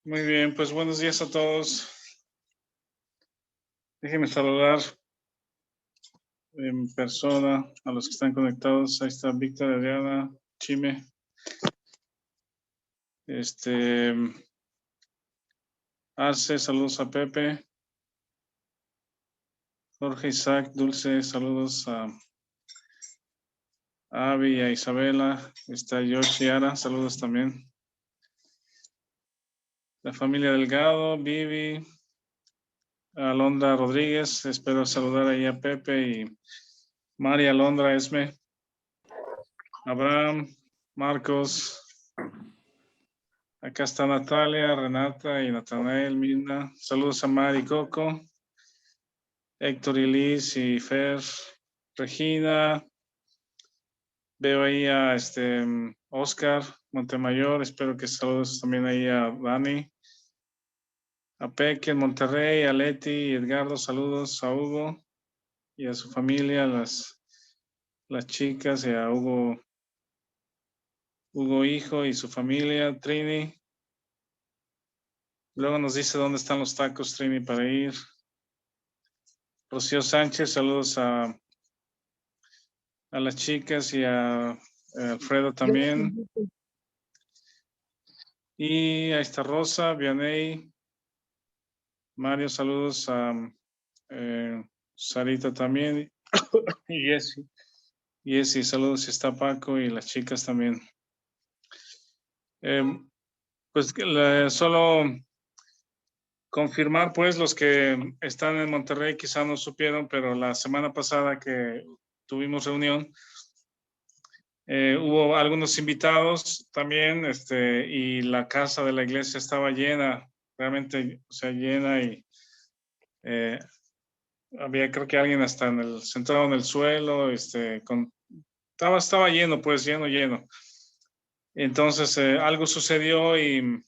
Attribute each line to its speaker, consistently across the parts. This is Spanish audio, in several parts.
Speaker 1: Muy bien, pues buenos días a todos. Déjenme saludar en persona a los que están conectados. Ahí está Víctor, Adriana, Chime. Arce, saludos a Pepe. Jorge, Isaac, Dulce, saludos a Avi y a Isabela. Está Yoshi, Ara, saludos también. La familia Delgado, Vivi, Alondra Rodríguez, espero saludar ahí a Pepe y María Alondra, Esme, Abraham, Marcos. Acá está Natalia, Renata y Natanael, Mirna. Saludos a Mari Coco, Héctor y Liz y Fer, Regina. Veo ahí a Oscar Montemayor. Espero que saludos también ahí a Dani. A Peque en Monterrey, a Leti y Edgardo. Saludos a Hugo y a su familia, las chicas y a Hugo hijo y su familia, Trini. Luego nos dice dónde están los tacos, Trini, para ir. Rocío Sánchez, saludos a las chicas y a Alfredo también. Y ahí está Rosa, Vianey, Mario, saludos a Sarita también. Y Jessy, saludos, está Paco y las chicas también. Pues solo confirmar, pues, los que están en Monterrey quizá no supieron, pero la semana pasada que tuvimos reunión, hubo algunos invitados también, y la casa de la iglesia estaba llena, realmente, o sea, llena y había, creo que alguien hasta sentado en el suelo, estaba lleno, pues, lleno. Entonces, algo sucedió y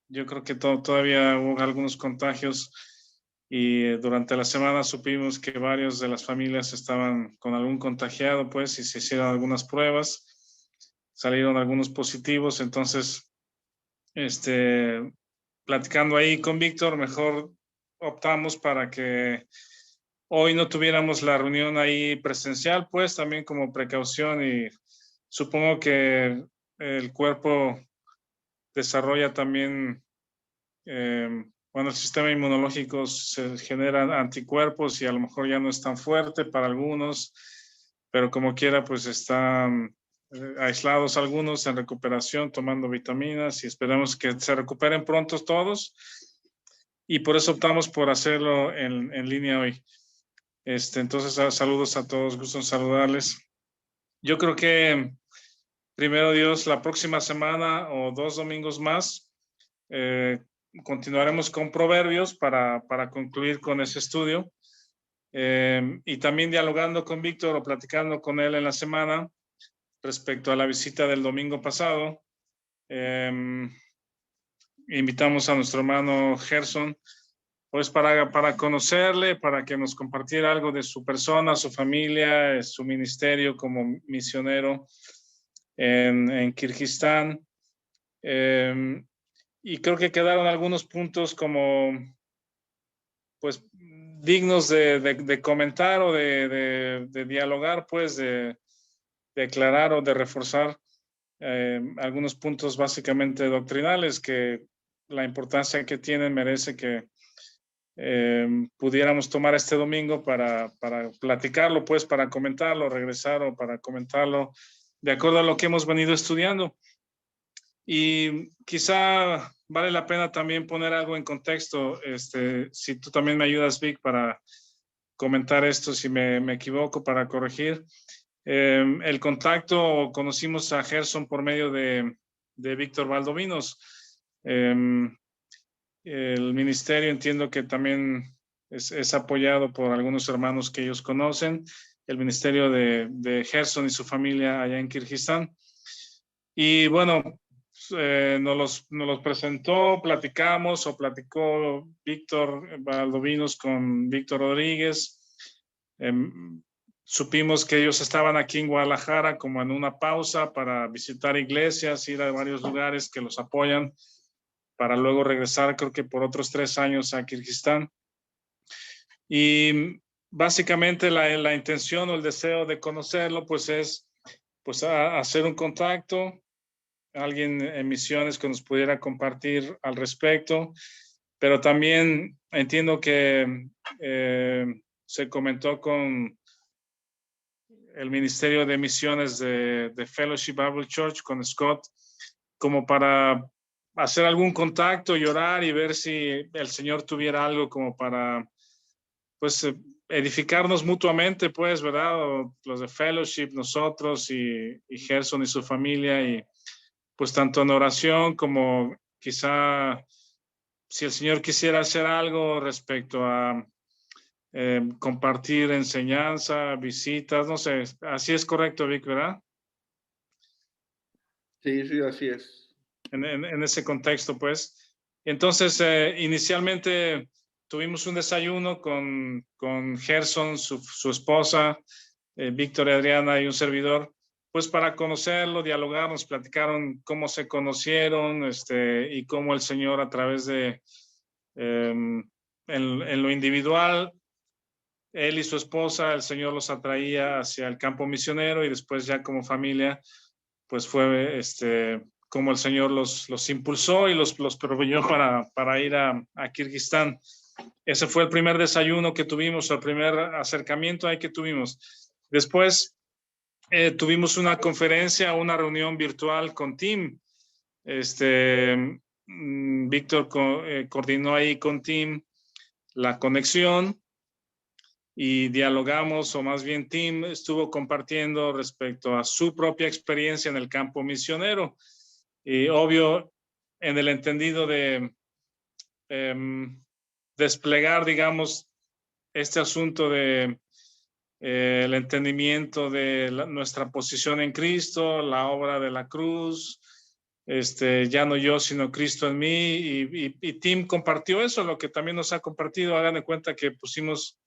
Speaker 1: yo creo que todavía hubo algunos contagios y durante la semana supimos que varias de las familias estaban con algún contagiado, pues, y se hicieron algunas pruebas, salieron algunos positivos, entonces, platicando ahí con Víctor, mejor optamos para que hoy no tuviéramos la reunión ahí presencial, pues, también como precaución, y supongo que el cuerpo desarrolla también, bueno, el sistema inmunológico se generan anticuerpos y a lo mejor ya no es tan fuerte para algunos, pero como quiera, pues están aislados algunos en recuperación, tomando vitaminas y esperamos que se recuperen pronto todos. Y por eso optamos por hacerlo en línea hoy. Entonces, saludos a todos, gusto en saludarles. Yo creo que, primero Dios, la próxima semana o 2 domingos más, continuaremos con Proverbios para concluir con ese estudio. Y también dialogando con Víctor o platicando con él en la semana respecto a la visita del domingo pasado. Invitamos a nuestro hermano Gerson, pues para conocerle, para que nos compartiera algo de su persona, su familia, su ministerio como misionero en Kirguistán. Y creo que quedaron algunos puntos como, pues, dignos de comentar o de dialogar, pues, de aclarar o de reforzar algunos puntos básicamente doctrinales que la importancia que tienen merece que pudiéramos tomar este domingo para platicarlo, pues, para comentarlo, regresar o para comentarlo de acuerdo a lo que hemos venido estudiando. Y quizá vale la pena también poner algo en contexto, si tú también me ayudas, Vic, para comentar esto, si me equivoco, para corregir. El contacto, conocimos a Gerson por medio de Víctor Valdovinos. El ministerio entiendo que también es apoyado por algunos hermanos que ellos conocen, el ministerio de Gerson y su familia allá en Kirguistán. Y bueno, nos los presentó, platicamos o platicó Víctor Valdovinos con Víctor Rodríguez. Supimos que ellos estaban aquí en Guadalajara como en una pausa para visitar iglesias, ir a varios lugares que los apoyan para luego regresar, creo que por otros 3 años a Kirguistán. Y básicamente la intención o el deseo de conocerlo, pues es pues hacer un contacto, alguien en misiones que nos pudiera compartir al respecto, pero también entiendo que se comentó con el Ministerio de Misiones de Fellowship Bible Church, con Scott, como para hacer algún contacto y orar y ver si el Señor tuviera algo como para, pues, edificarnos mutuamente, pues, ¿verdad? O los de Fellowship, nosotros y Gerson y su familia, y pues tanto en oración como quizá si el Señor quisiera hacer algo respecto a compartir enseñanza, visitas, no sé, así es correcto, Vic, ¿verdad?
Speaker 2: Sí, sí, así es.
Speaker 1: En ese contexto, pues. Entonces, inicialmente tuvimos un desayuno con Gerson, su esposa, Víctor y Adriana y un servidor, pues para conocerlo, dialogar, nos platicaron cómo se conocieron, y cómo el Señor a través de, en lo individual, él y su esposa, el Señor los atraía hacia el campo misionero y después ya como familia, pues fue como el Señor los impulsó y los proveyó para ir a Kirguistán. Ese fue el primer desayuno que tuvimos, el primer acercamiento ahí que tuvimos. Después tuvimos una conferencia, una reunión virtual con Tim. Víctor coordinó ahí con Tim la conexión y dialogamos, o más bien Tim estuvo compartiendo respecto a su propia experiencia en el campo misionero. Y obvio, en el entendido de desplegar, digamos, este asunto de el entendimiento de nuestra posición en Cristo, la obra de la cruz, ya no yo, sino Cristo en mí, y Tim compartió eso, lo que también nos ha compartido. Hagan de cuenta que pusimos,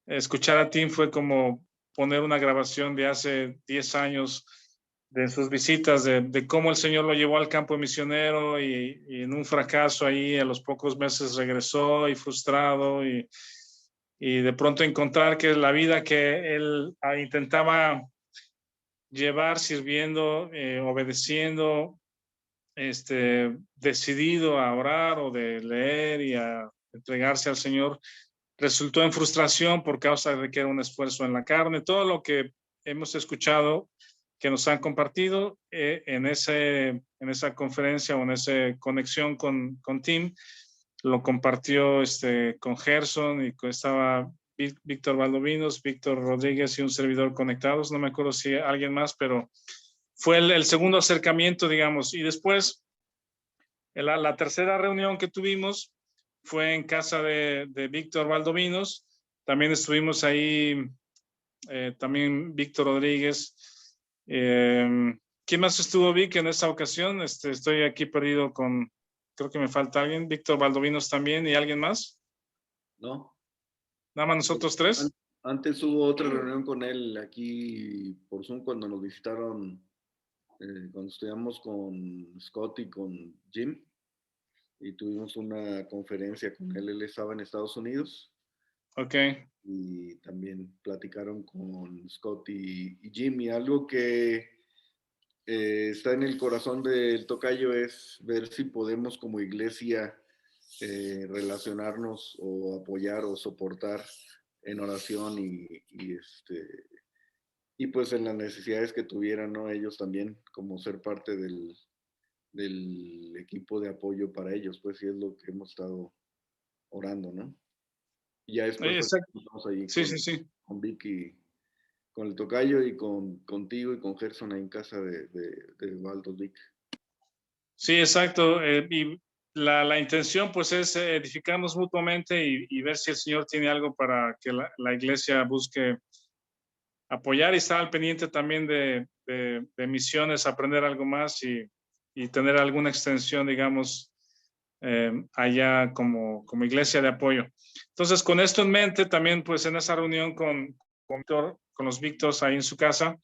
Speaker 1: escuchar a Tim fue como poner una grabación de hace 10 años de sus visitas, de cómo el Señor lo llevó al campo misionero y en un fracaso ahí a los pocos meses regresó y frustrado y de pronto encontrar que la vida que él intentaba llevar sirviendo, obedeciendo, decidido a orar o de leer y a entregarse al Señor, resultó en frustración por causa de que era un esfuerzo en la carne. Todo lo que hemos escuchado que nos han compartido en esa conferencia o en esa conexión con Tim, lo compartió con Gerson y estaba Víctor Valdovinos, Víctor Rodríguez y un servidor conectados. No me acuerdo si alguien más, pero fue el segundo acercamiento, digamos. Y después, la tercera reunión que tuvimos fue en casa de Víctor Valdovinos. También estuvimos ahí, también Víctor Rodríguez. ¿Quién más estuvo, Vic, en esa ocasión? Estoy aquí perdido con, creo que me falta alguien. Víctor Valdovinos también y alguien más.
Speaker 2: ¿No?
Speaker 1: Nada más nosotros tres.
Speaker 2: Antes hubo otra reunión con él aquí por Zoom cuando nos visitaron, cuando estudiamos con Scott y con Jim, y tuvimos una conferencia con él. Él estaba en Estados Unidos.
Speaker 1: Ok.
Speaker 2: Y también platicaron con Scott y Jim, y algo que está en el corazón del tocayo es ver si podemos como iglesia relacionarnos o apoyar o soportar en oración y pues en las necesidades que tuvieran, ¿no? Ellos también, como ser parte del equipo de apoyo para ellos, pues sí es lo que hemos estado orando, ¿no? Y ya después pues
Speaker 1: Exacto.
Speaker 2: estamos ahí
Speaker 1: Sí, sí, sí.
Speaker 2: con Vicky, con el tocayo y contigo y con Gerson ahí en casa de Valdos Vic.
Speaker 1: Sí, exacto. Y la intención pues es edificarnos mutuamente y ver si el Señor tiene algo para que la iglesia busque apoyar y estar al pendiente también de misiones, aprender algo más y tener alguna extensión, digamos, allá como iglesia de apoyo. Entonces, con esto en mente, también pues en esa reunión con los Víctors ahí en su casa,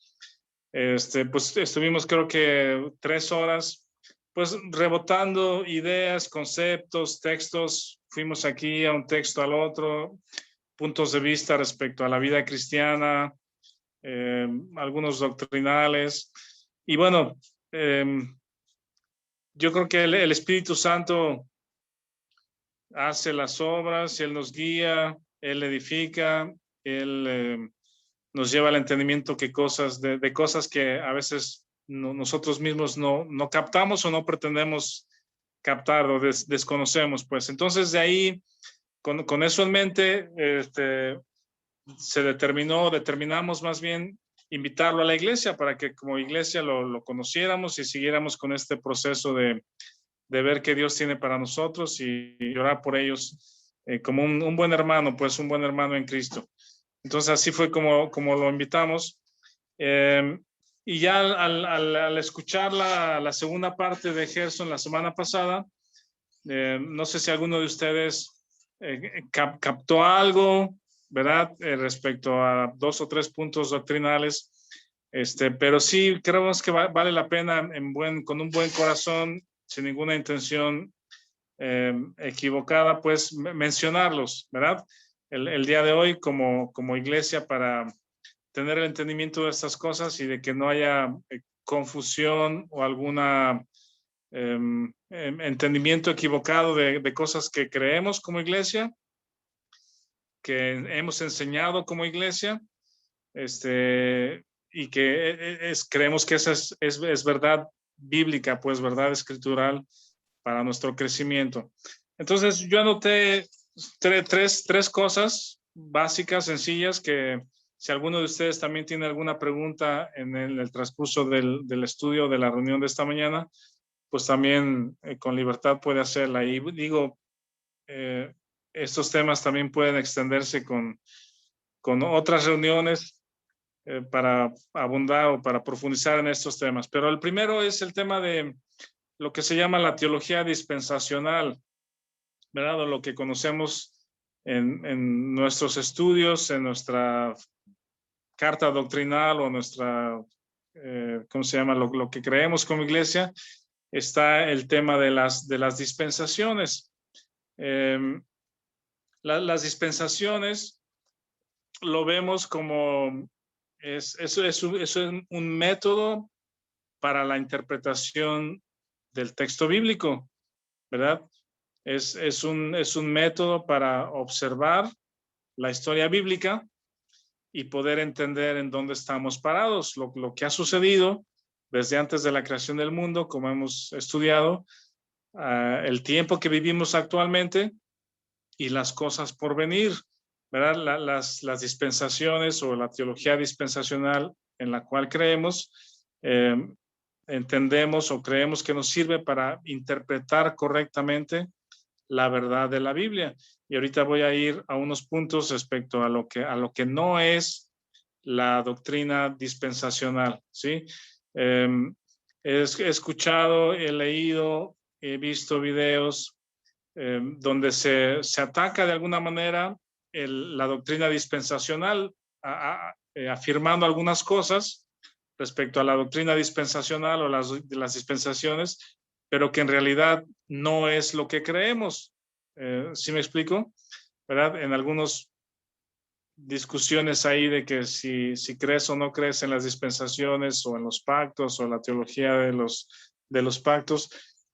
Speaker 1: pues estuvimos creo que 3 horas pues rebotando ideas, conceptos, textos, fuimos aquí a un texto al otro, puntos de vista respecto a la vida cristiana, algunos doctrinales. Y bueno, yo creo que el Espíritu Santo hace las obras, Él nos guía, Él edifica, Él nos lleva al entendimiento de cosas que a veces nosotros mismos no captamos o no pretendemos captar o desconocemos. Pues entonces de ahí, con eso en mente, determinamos más bien invitarlo a la iglesia para que como iglesia lo conociéramos y siguiéramos con este proceso de ver qué Dios tiene para nosotros y orar por ellos como un buen hermano, pues un buen hermano en Cristo. Entonces así fue como lo invitamos. Y ya al escuchar la segunda parte de Gerson la semana pasada, no sé si alguno de ustedes captó algo, ¿verdad? Respecto a 2 o 3 puntos doctrinales. Pero sí, creemos que vale la pena con un buen corazón, sin ninguna intención equivocada, pues mencionarlos, ¿verdad? El día de hoy como iglesia para tener el entendimiento de estas cosas y de que no haya confusión o alguna entendimiento equivocado de cosas que creemos como iglesia, que hemos enseñado como iglesia, y que creemos que esa es verdad bíblica, pues verdad escritural para nuestro crecimiento. Entonces yo anoté tres cosas básicas, sencillas, que si alguno de ustedes también tiene alguna pregunta en el transcurso del estudio de la reunión de esta mañana, pues también con libertad puede hacerla. Y digo, estos temas también pueden extenderse con otras reuniones para abundar o para profundizar en estos temas. Pero el primero es el tema de lo que se llama la teología dispensacional, ¿verdad? O lo que conocemos en nuestros estudios, en nuestra carta doctrinal o nuestra, ¿cómo se llama? Lo que creemos como iglesia, está el tema de las dispensaciones. Las dispensaciones lo vemos como es un método para la interpretación del texto bíblico, ¿verdad? Es un método para observar la historia bíblica y poder entender en dónde estamos parados, lo que ha sucedido desde antes de la creación del mundo, como hemos estudiado, el tiempo que vivimos actualmente y las cosas por venir, ¿verdad? Las dispensaciones o la teología dispensacional en la cual creemos, entendemos o creemos que nos sirve para interpretar correctamente la verdad de la Biblia. Y ahorita voy a ir a unos puntos respecto a lo que no es la doctrina dispensacional, ¿sí? He escuchado, he leído, he visto videos donde se ataca de alguna manera la doctrina dispensacional, afirmando algunas cosas respecto a la doctrina dispensacional o las dispensaciones, pero que en realidad no es lo que creemos. ¿Sí me explico? ¿Verdad? En algunas discusiones ahí de que si crees o no crees en las dispensaciones o en los pactos o la teología de los pactos,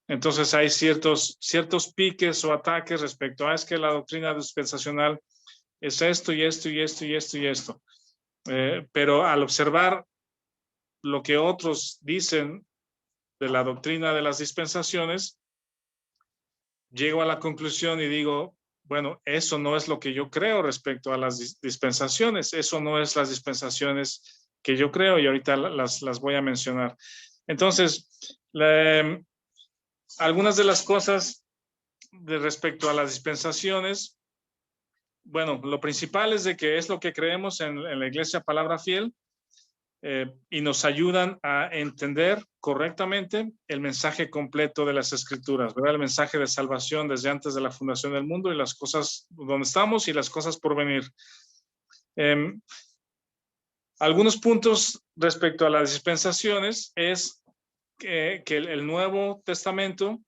Speaker 1: entonces hay ciertos piques o ataques respecto a es que la doctrina dispensacional es esto y esto y esto y esto y esto. Pero al observar lo que otros dicen de la doctrina de las dispensaciones, llego a la conclusión y digo, bueno, eso no es lo que yo creo respecto a las dispensaciones, eso no es las dispensaciones que yo creo y ahorita las voy a mencionar. Entonces, algunas de las cosas respecto a las dispensaciones, bueno, lo principal es de que es lo que creemos en la Iglesia Palabra Fiel, y nos ayudan a entender correctamente el mensaje completo de las Escrituras, ¿verdad? El mensaje de salvación desde antes de la fundación del mundo y las cosas donde estamos y las cosas por venir. Algunos puntos respecto a las dispensaciones es que el Nuevo Testamento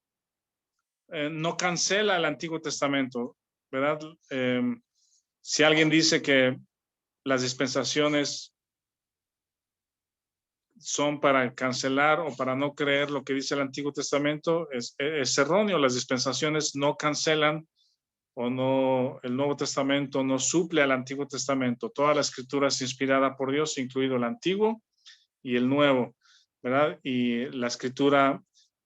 Speaker 1: no cancela el Antiguo Testamento, ¿verdad? Si alguien dice que las dispensaciones son para cancelar o para no creer lo que dice el Antiguo Testamento, es erróneo. Las dispensaciones no cancelan o no, el Nuevo Testamento no suple al Antiguo Testamento. Toda la escritura es inspirada por Dios, incluido el Antiguo y el Nuevo, ¿verdad? Y la escritura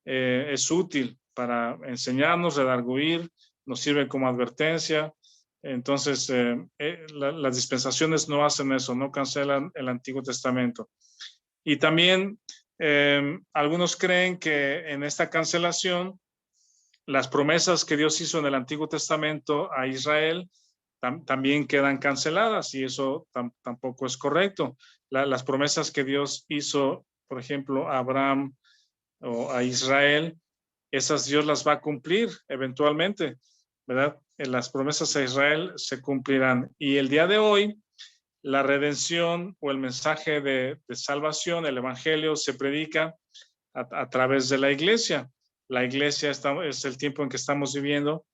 Speaker 1: es útil para enseñarnos, redarguir, nos sirve como advertencia. Entonces, las dispensaciones no hacen eso, no cancelan el Antiguo Testamento. Y también algunos creen que en esta cancelación, las promesas que Dios hizo en el Antiguo Testamento a Israel también quedan canceladas, y eso tampoco es correcto. Las promesas que Dios hizo, por ejemplo, a Abraham o a Israel, esas Dios las va a cumplir eventualmente, ¿verdad? Las promesas a Israel se cumplirán. Y el día de hoy, la redención o el mensaje de salvación, el evangelio, se predica a través de la iglesia. La iglesia es el tiempo en que estamos viviendo,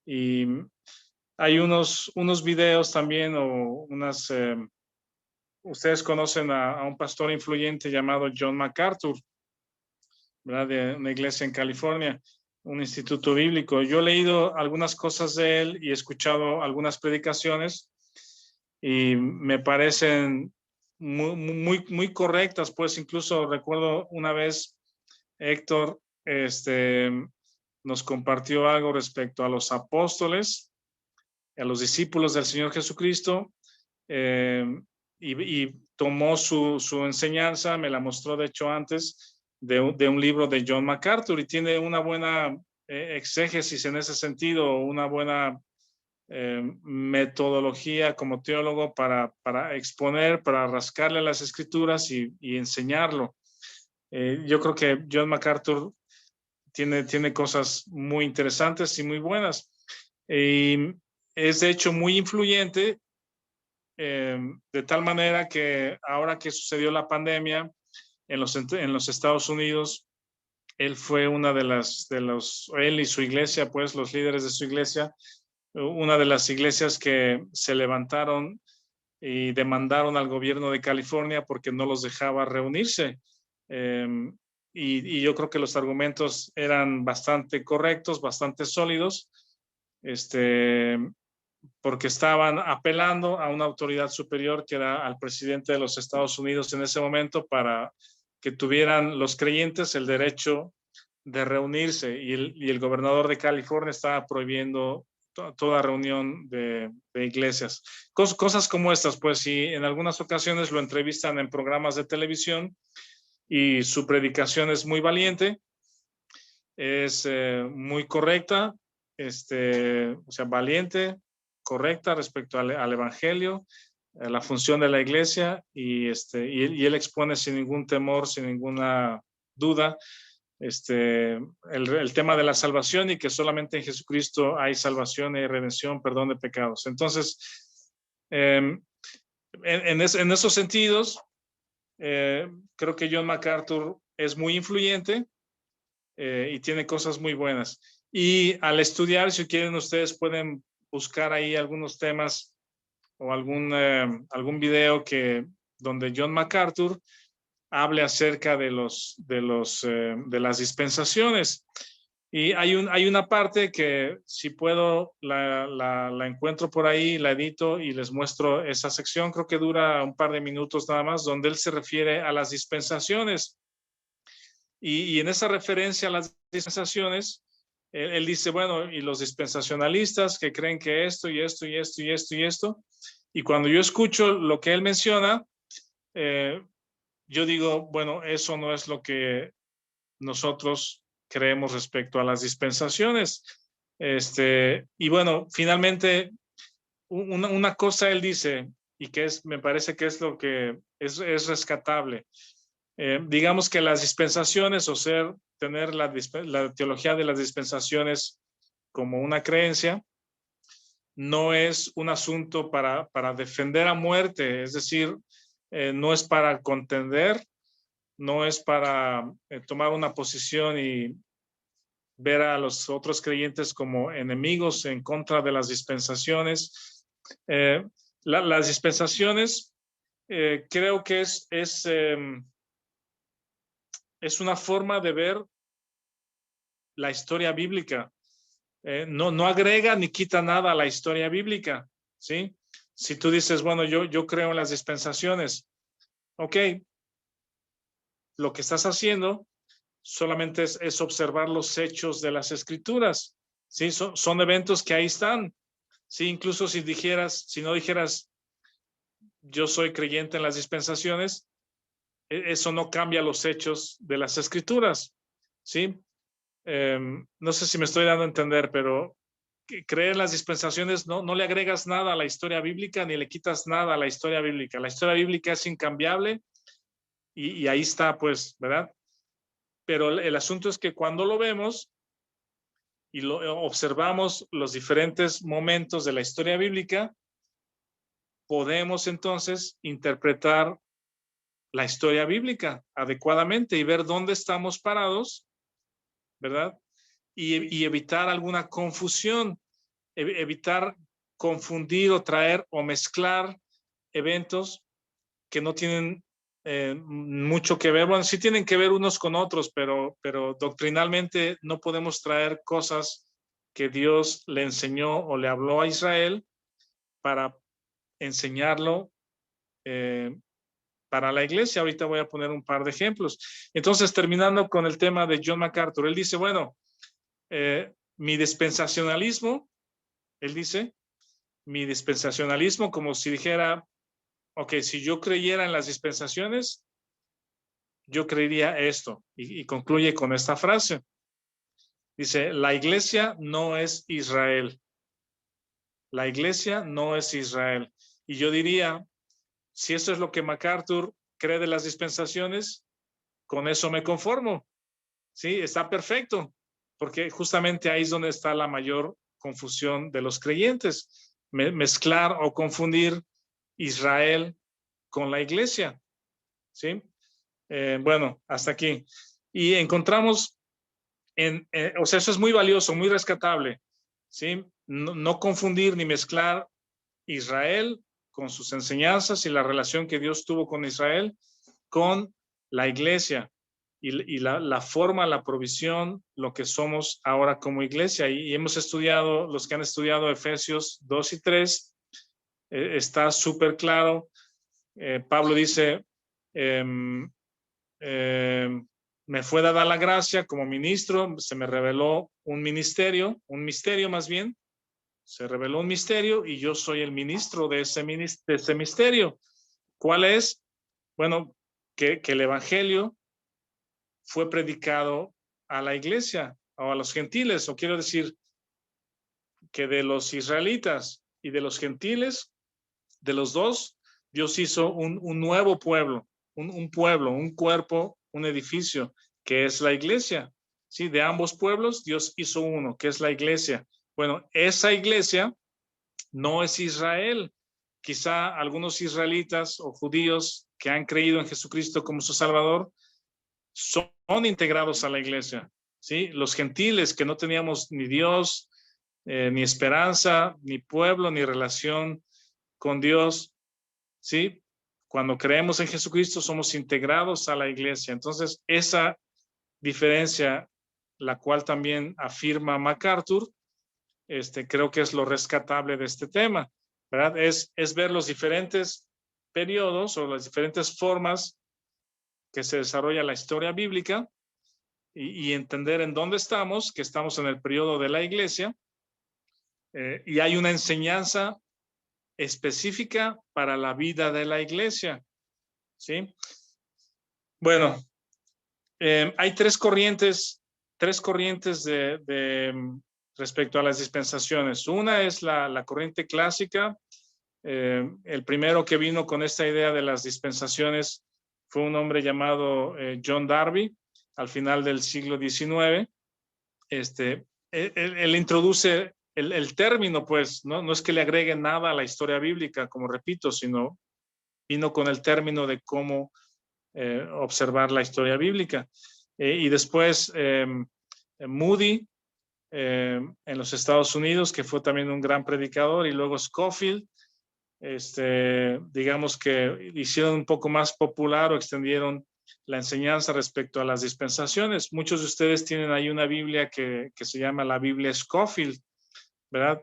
Speaker 1: y hay unos videos también o unas... ustedes conocen a un pastor influyente llamado John MacArthur, ¿verdad? De una iglesia en California, un instituto bíblico. Yo he leído algunas cosas de él y he escuchado algunas predicaciones y me parecen muy correctas. Pues incluso recuerdo una vez Héctor nos compartió algo respecto a los apóstoles, a los discípulos del Señor Jesucristo, y tomó su enseñanza, me la mostró de hecho antes, de un libro de John MacArthur, y tiene una buena exégesis en ese sentido, una buena metodología como teólogo para exponer, para rascarle las escrituras y enseñarlo. Yo creo que John MacArthur tiene cosas muy interesantes y muy buenas. Y es de hecho muy influyente, de tal manera que ahora que sucedió la pandemia en los Estados Unidos, él fue una él y su iglesia, pues los líderes de su iglesia, una de las iglesias que se levantaron y demandaron al gobierno de California porque no los dejaba reunirse. Y yo creo que los argumentos eran bastante correctos, bastante sólidos, porque estaban apelando a una autoridad superior que era al presidente de los Estados Unidos en ese momento, para que tuvieran los creyentes el derecho de reunirse, y el gobernador de California estaba prohibiendo toda reunión de iglesias. Cosas como estas, pues, si en algunas ocasiones lo entrevistan en programas de televisión y su predicación es muy valiente, es muy correcta, o sea, valiente, correcta respecto al evangelio, a la función de la iglesia, y él expone sin ningún temor, sin ninguna duda, el tema de la salvación, y que solamente en Jesucristo hay salvación y redención, perdón de pecados. Entonces, en esos sentidos, creo que John MacArthur es muy influyente, y tiene cosas muy buenas. Y al estudiar, si quieren, ustedes pueden buscar ahí algunos temas o algún video donde John MacArthur hable acerca de las dispensaciones. Y hay una parte que, si puedo, la encuentro por ahí, la edito y les muestro esa sección. Creo que dura un par de minutos nada más, donde él se refiere a las dispensaciones. Y en esa referencia a las dispensaciones, él dice, bueno, y los dispensacionalistas que creen que esto y esto y esto y esto y esto. Y cuando yo escucho lo que él menciona, yo digo, bueno, eso no es lo que nosotros creemos respecto a las dispensaciones. Y bueno, finalmente, una cosa él dice, y que me parece que es lo que es rescatable. Digamos que las dispensaciones, o tener la teología de las dispensaciones como una creencia, no es un asunto para defender a muerte, es decir, no es para contender, no es para tomar una posición y ver a los otros creyentes como enemigos en contra de las dispensaciones. Las dispensaciones creo que es una forma de ver la historia bíblica. No agrega ni quita nada a la historia bíblica, ¿sí? Si tú dices, bueno, yo creo en las dispensaciones, ok, lo que estás haciendo solamente es observar los hechos de las escrituras, ¿sí? Son eventos que ahí están, ¿sí? Incluso si no dijeras, yo soy creyente en las dispensaciones, eso no cambia los hechos de las escrituras, ¿sí? No sé si me estoy dando a entender, pero creer en las dispensaciones no le agregas nada a la historia bíblica ni le quitas nada a la historia bíblica. La historia bíblica es incambiable y ahí está, pues, ¿verdad? Pero el asunto es que cuando lo vemos y observamos los diferentes momentos de la historia bíblica, podemos entonces interpretar la historia bíblica adecuadamente y ver dónde estamos parados, ¿verdad? Y evitar alguna confusión, evitar confundir o traer o mezclar eventos que no tienen mucho que ver. Bueno, sí tienen que ver unos con otros, pero doctrinalmente no podemos traer cosas que Dios le enseñó o le habló a Israel para enseñarlo para la iglesia. Ahorita voy a poner un par de ejemplos. Entonces, terminando con el tema de John MacArthur, él dice, bueno, mi dispensacionalismo, él dice, mi dispensacionalismo, como si dijera, ok, si yo creyera en las dispensaciones, yo creería esto. Y concluye con esta frase. Dice, la iglesia no es Israel. La iglesia no es Israel. Y yo diría, si eso es lo que MacArthur cree de las dispensaciones, con eso me conformo. Sí, está perfecto, porque justamente ahí es donde está la mayor confusión de los creyentes, mezclar o confundir Israel con la iglesia, ¿sí? Bueno, hasta aquí. Y encontramos, o sea, eso es muy valioso, muy rescatable, ¿sí? No confundir ni mezclar Israel con sus enseñanzas y la relación que Dios tuvo con Israel con la iglesia y la forma, la provisión, lo que somos ahora como iglesia. Y hemos estudiado, los que han estudiado Efesios 2 y 3, está súper claro. Pablo dice, me fue dada la gracia como ministro, se me reveló un misterio más bien, se reveló un misterio y yo soy el ministro de ese misterio. ¿Cuál es? Bueno, que el evangelio fue predicado a la iglesia o a los gentiles, o quiero decir que de los israelitas y de los gentiles, de los dos, Dios hizo un nuevo pueblo, un pueblo, un cuerpo, un edificio, que es la iglesia. ¿Sí? De ambos pueblos, Dios hizo uno, que es la iglesia. Bueno, esa iglesia no es Israel. Quizá algunos israelitas o judíos que han creído en Jesucristo como su Salvador son integrados a la iglesia. ¿Sí? Los gentiles que no teníamos ni Dios, ni esperanza, ni pueblo, ni relación con Dios, ¿sí? Cuando creemos en Jesucristo somos integrados a la iglesia. Entonces, esa diferencia, la cual también afirma MacArthur, creo que es lo rescatable de este tema, ¿verdad? Es ver los diferentes periodos o las diferentes formas que se desarrolla la historia bíblica y entender en dónde estamos, que estamos en el periodo de la iglesia, y hay una enseñanza específica para la vida de la iglesia, ¿sí? Bueno, hay tres corrientes respecto a las dispensaciones. Una es la corriente clásica. El primero que vino con esta idea de las dispensaciones fue un hombre llamado John Darby, al final del siglo XIX. Él introduce el término, pues, no es que le agregue nada a la historia bíblica, como repito, sino vino con el término de cómo observar la historia bíblica. Y después Moody en los Estados Unidos, que fue también un gran predicador, y luego Scofield, digamos que hicieron un poco más popular o extendieron la enseñanza respecto a las dispensaciones. Muchos de ustedes tienen ahí una Biblia que se llama la Biblia Scofield, ¿verdad?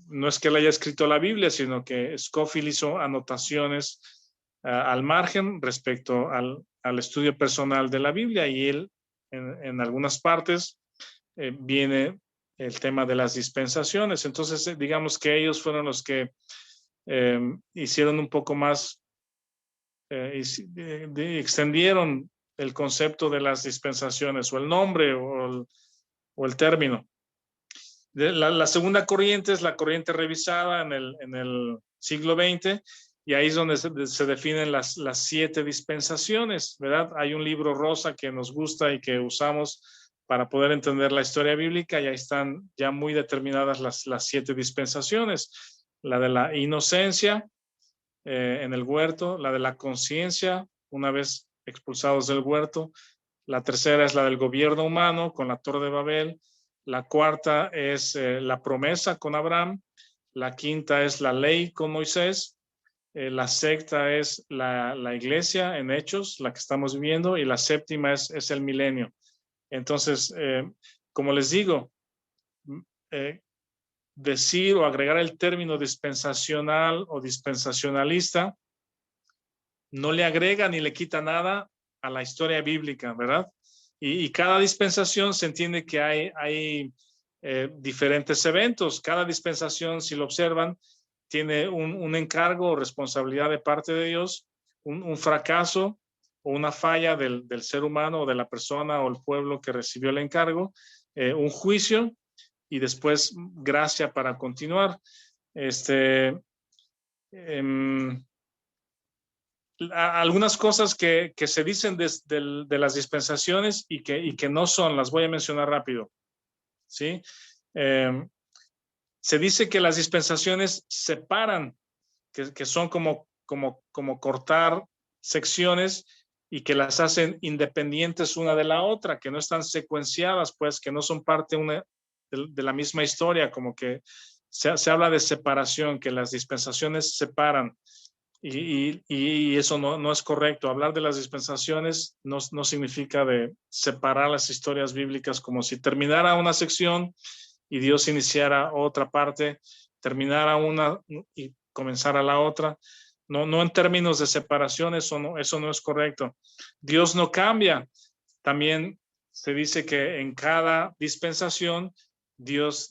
Speaker 1: No es que él haya escrito la Biblia, sino que Scofield hizo anotaciones al margen respecto al estudio personal de la Biblia, y él en algunas partes viene el tema de las dispensaciones. Entonces, digamos que ellos fueron los que hicieron un poco más, extendieron el concepto de las dispensaciones, o el nombre, o el término. La segunda corriente es la corriente revisada en el siglo XX, y ahí es donde se definen las 7 dispensaciones, ¿verdad? Hay un libro rosa que nos gusta y que usamos para poder entender la historia bíblica, y ahí están ya muy determinadas las 7 dispensaciones. La de la inocencia en el huerto, la de la conciencia una vez expulsados del huerto, la tercera es la del gobierno humano con la Torre de Babel, la cuarta es la promesa con Abraham, la quinta es la ley con Moisés, la sexta es la iglesia en Hechos, la que estamos viviendo, y la séptima es el milenio. Entonces, como les digo, decir o agregar el término dispensacional o dispensacionalista no le agrega ni le quita nada a la historia bíblica, ¿verdad? Y cada dispensación se entiende que hay diferentes eventos. Cada dispensación, si lo observan, tiene un encargo o responsabilidad de parte de Dios, un fracaso o una falla del ser humano o de la persona o el pueblo que recibió el encargo, un juicio, y después gracia para continuar. Algunas cosas que se dicen de las dispensaciones y que no son, las voy a mencionar rápido, ¿sí? Se dice que las dispensaciones separan, que son como cortar secciones, y que las hacen independientes una de la otra, que no están secuenciadas, pues, que no son parte de la misma historia, como que se habla de separación, que las dispensaciones separan. Y eso no es correcto. Hablar de las dispensaciones no significa de separar las historias bíblicas, como si terminara una sección y Dios iniciara otra parte, terminara una y comenzara la otra. No en términos de separación, eso no es correcto. Dios no cambia. También se dice que en cada dispensación Dios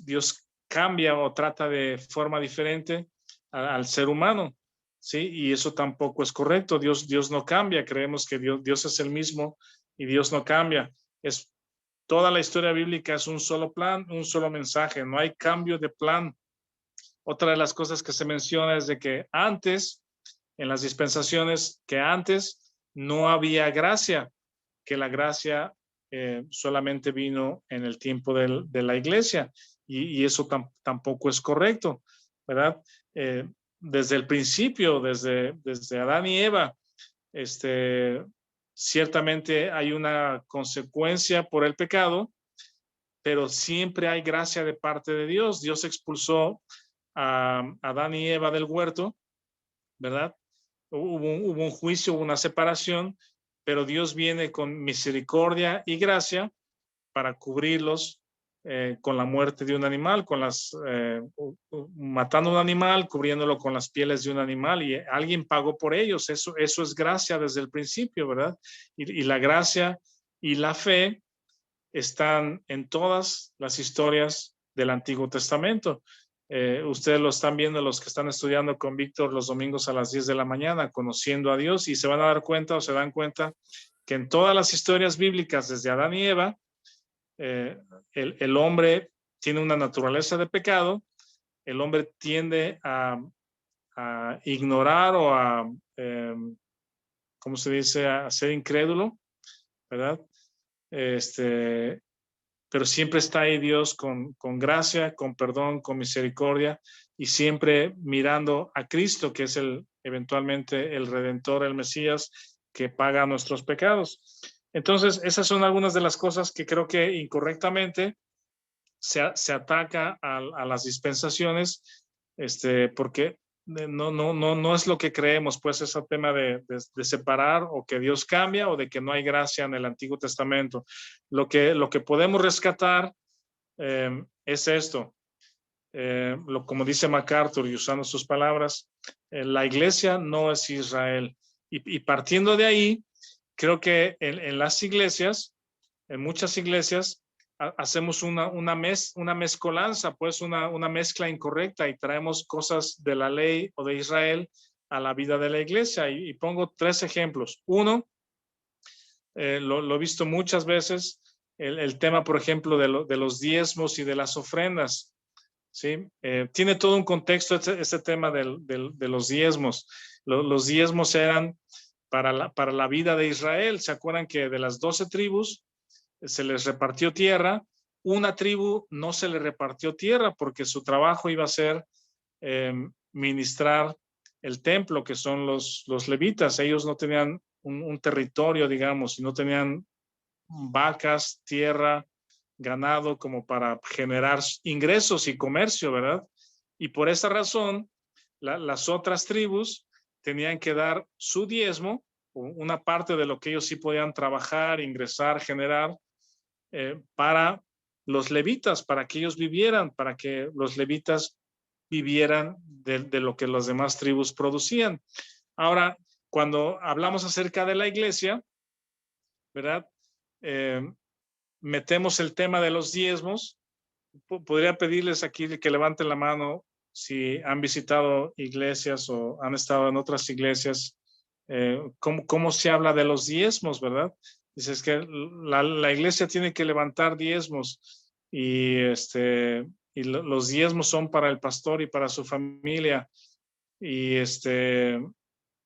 Speaker 1: cambia o trata de forma diferente al ser humano. ¿Sí? Y eso tampoco es correcto. Dios no cambia. Creemos que Dios es el mismo y Dios no cambia. Toda la historia bíblica es un solo plan, un solo mensaje. No hay cambio de plan. Otra de las cosas que se menciona es de que antes, en las dispensaciones, que antes no había gracia, que la gracia solamente vino en el tiempo de la iglesia, y eso tampoco es correcto, ¿verdad? Desde el principio, desde Adán y Eva, ciertamente hay una consecuencia por el pecado, pero siempre hay gracia de parte de Dios. Dios expulsó a Adán y Eva del huerto, ¿verdad? Hubo un juicio, hubo una separación, pero Dios viene con misericordia y gracia para cubrirlos con la muerte de un animal, matando un animal, cubriéndolo con las pieles de un animal, y alguien pagó por ellos. Eso es gracia desde el principio, ¿verdad? Y la gracia y la fe están en todas las historias del Antiguo Testamento. Ustedes lo están viendo, los que están estudiando con Víctor los domingos a las 10 de la mañana, conociendo a Dios, y se van a dar cuenta o se dan cuenta que en todas las historias bíblicas, desde Adán y Eva, el hombre tiene una naturaleza de pecado. El hombre tiende a ignorar o ¿cómo se dice?, a ser incrédulo, ¿verdad? Pero siempre está ahí Dios con gracia, con perdón, con misericordia, y siempre mirando a Cristo, que es eventualmente el Redentor, el Mesías, que paga nuestros pecados. Entonces, esas son algunas de las cosas que creo que incorrectamente se ataca a las dispensaciones, porque no es lo que creemos, pues ese tema de separar o que Dios cambia o de que no hay gracia en el Antiguo Testamento. Lo que podemos rescatar es esto. Como dice MacArthur y usando sus palabras, la iglesia no es Israel. Y partiendo de ahí, creo que en las iglesias, en muchas iglesias, hacemos una mezcolanza, pues una mezcla incorrecta y traemos cosas de la ley o de Israel a la vida de la iglesia. Y pongo 3 ejemplos. Uno, lo he visto muchas veces, el tema, por ejemplo, de los diezmos y de las ofrendas. ¿Sí? Tiene todo un contexto este tema de los diezmos. Los diezmos eran para la vida de Israel. ¿Se acuerdan que de las 12 tribus se les repartió tierra? Una tribu no se le repartió tierra porque su trabajo iba a ser ministrar el templo, que son los levitas. Ellos no tenían un territorio, digamos, y no tenían vacas, tierra, ganado como para generar ingresos y comercio, ¿verdad? Y por esa razón, las otras tribus tenían que dar su diezmo, una parte de lo que ellos sí podían trabajar, ingresar, generar, para los levitas, para que ellos vivieran, para que los levitas vivieran de lo que las demás tribus producían. Ahora, cuando hablamos acerca de la iglesia, ¿verdad? Metemos el tema de los diezmos. Podría pedirles aquí que levanten la mano si han visitado iglesias o han estado en otras iglesias. ¿Cómo se habla de los diezmos, verdad? Dices que la iglesia tiene que levantar diezmos y, los diezmos son para el pastor y para su familia. Y,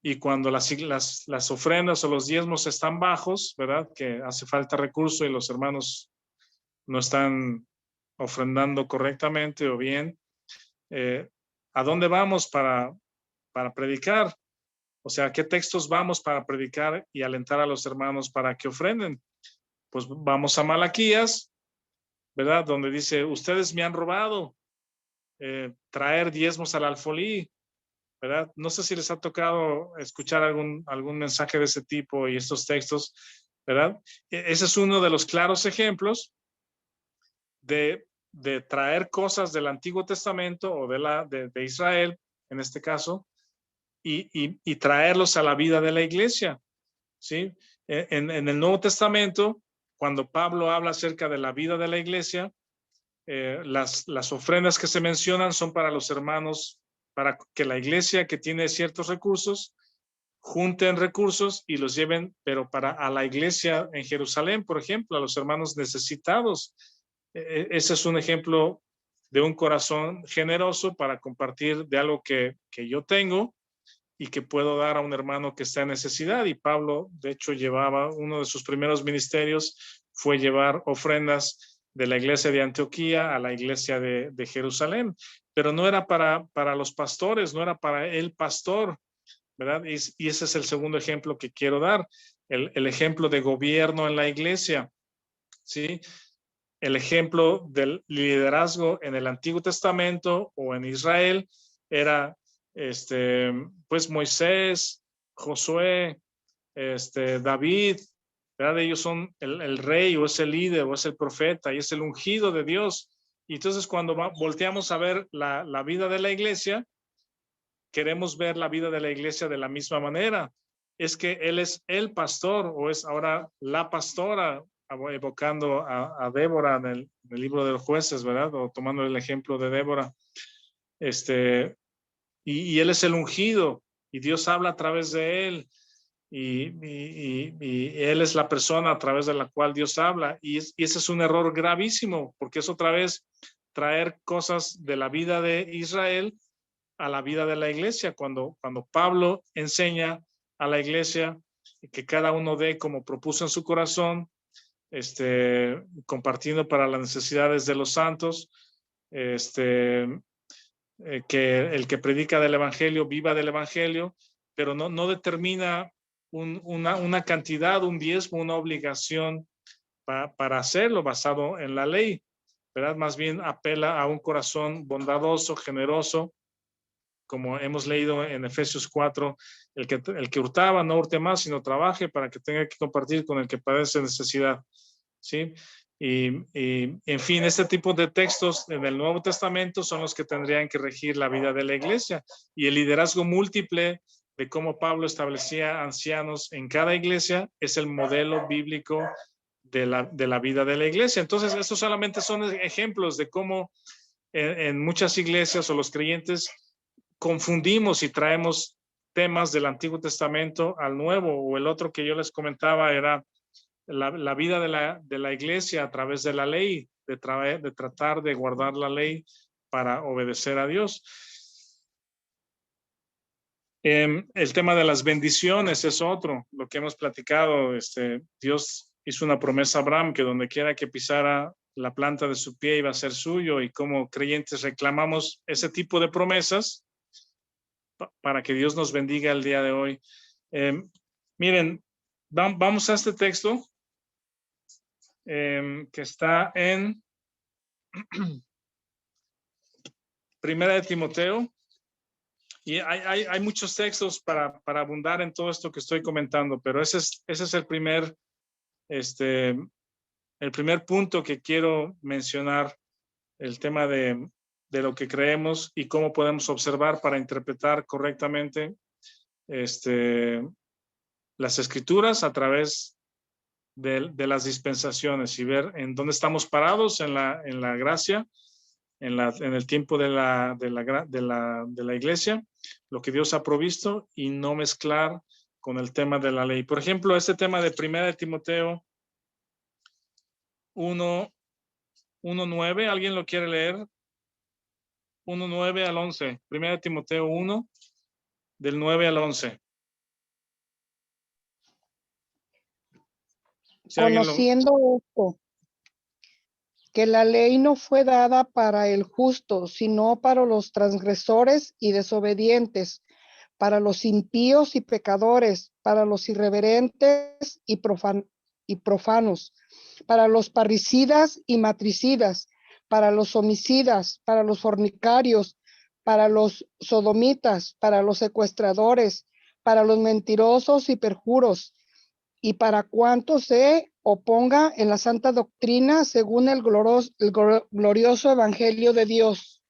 Speaker 1: y cuando las ofrendas o los diezmos están bajos, ¿verdad? Que hace falta recurso y los hermanos no están ofrendando correctamente o bien, ¿a dónde vamos para predicar? O sea, ¿qué textos vamos para predicar y alentar a los hermanos para que ofrenden? Pues vamos a Malaquías, ¿verdad? Donde dice, ustedes me han robado, traer diezmos al alfolí, ¿verdad? No sé si les ha tocado escuchar algún mensaje de ese tipo y estos textos, ¿verdad? Ese es uno de los claros ejemplos de traer cosas del Antiguo Testamento o de Israel, en este caso, y traerlos a la vida de la iglesia, ¿sí? En el Nuevo Testamento, cuando Pablo habla acerca de la vida de la iglesia, las ofrendas que se mencionan son para los hermanos, para que la iglesia que tiene ciertos recursos, junten recursos y los lleven, pero a la iglesia en Jerusalén, por ejemplo, a los hermanos necesitados. Ese es un ejemplo de un corazón generoso para compartir de algo que yo tengo y que puedo dar a un hermano que está en necesidad. Y Pablo, de hecho, uno de sus primeros ministerios fue llevar ofrendas de la iglesia de Antioquía a la iglesia de Jerusalén, pero no era para los pastores, no era para el pastor, ¿verdad? Y ese es el segundo ejemplo que quiero dar, el ejemplo de gobierno en la iglesia, ¿sí? El ejemplo del liderazgo en el Antiguo Testamento o en Israel era, pues Moisés, Josué, David, ¿verdad? Ellos son el rey o es el líder o es el profeta y es el ungido de Dios. Y entonces cuando volteamos a ver la vida de la iglesia, queremos ver la vida de la iglesia de la misma manera. Es que él es el pastor o es ahora la pastora, evocando a Débora en el libro de los jueces, ¿verdad? O tomando el ejemplo de Débora. Y él es el ungido y Dios habla a través de él y él es la persona a través de la cual Dios habla. Y ese es un error gravísimo porque es otra vez traer cosas de la vida de Israel a la vida de la iglesia. Cuando Pablo enseña a la iglesia que cada uno dé como propuso en su corazón, compartiendo para las necesidades de los santos, que el que predica del evangelio viva del evangelio, pero no determina una cantidad, un diezmo, una obligación para hacerlo basado en la ley, ¿verdad? Más bien apela a un corazón bondadoso, generoso, como hemos leído en Efesios 4, el que hurtaba no hurte más, sino trabaje para que tenga que compartir con el que padece necesidad, ¿sí? Y en fin, este tipo de textos en el Nuevo Testamento son los que tendrían que regir la vida de la iglesia, y el liderazgo múltiple de cómo Pablo establecía ancianos en cada iglesia es el modelo bíblico de la vida de la iglesia. Entonces, estos solamente son ejemplos de cómo en muchas iglesias o los creyentes confundimos y traemos temas del Antiguo Testamento al Nuevo, o el otro que yo les comentaba era la vida de la iglesia a través de la ley, de tratar de guardar la ley para obedecer a Dios. El tema de las bendiciones es otro, lo que hemos platicado. Dios hizo una promesa a Abraham que donde quiera que pisara la planta de su pie iba a ser suyo, y como creyentes reclamamos ese tipo de promesas para que Dios nos bendiga el día de hoy. Miren, vamos a este texto que está en Primera de Timoteo, y hay muchos textos para abundar en todo esto que estoy comentando, pero ese es el primer punto que quiero mencionar, el tema de lo que creemos y cómo podemos observar para interpretar correctamente las escrituras a través de las dispensaciones, y ver en dónde estamos parados en la gracia, en el tiempo de la iglesia, lo que Dios ha provisto, y no mezclar con el tema de la ley. Por ejemplo, este tema de Primera de Timoteo 1:9, ¿alguien lo quiere leer? 1:9 al 11. Primera de Timoteo 1, del 9 al 11.
Speaker 3: Conociendo esto, que la ley no fue dada para el justo, sino para los transgresores y desobedientes, para los impíos y pecadores, para los irreverentes y profanos, para los parricidas y matricidas, para los homicidas, para los fornicarios, para los sodomitas, para los secuestradores, para los mentirosos y perjuros, y para cuantos se oponga en la santa doctrina según el glorioso evangelio de Dios.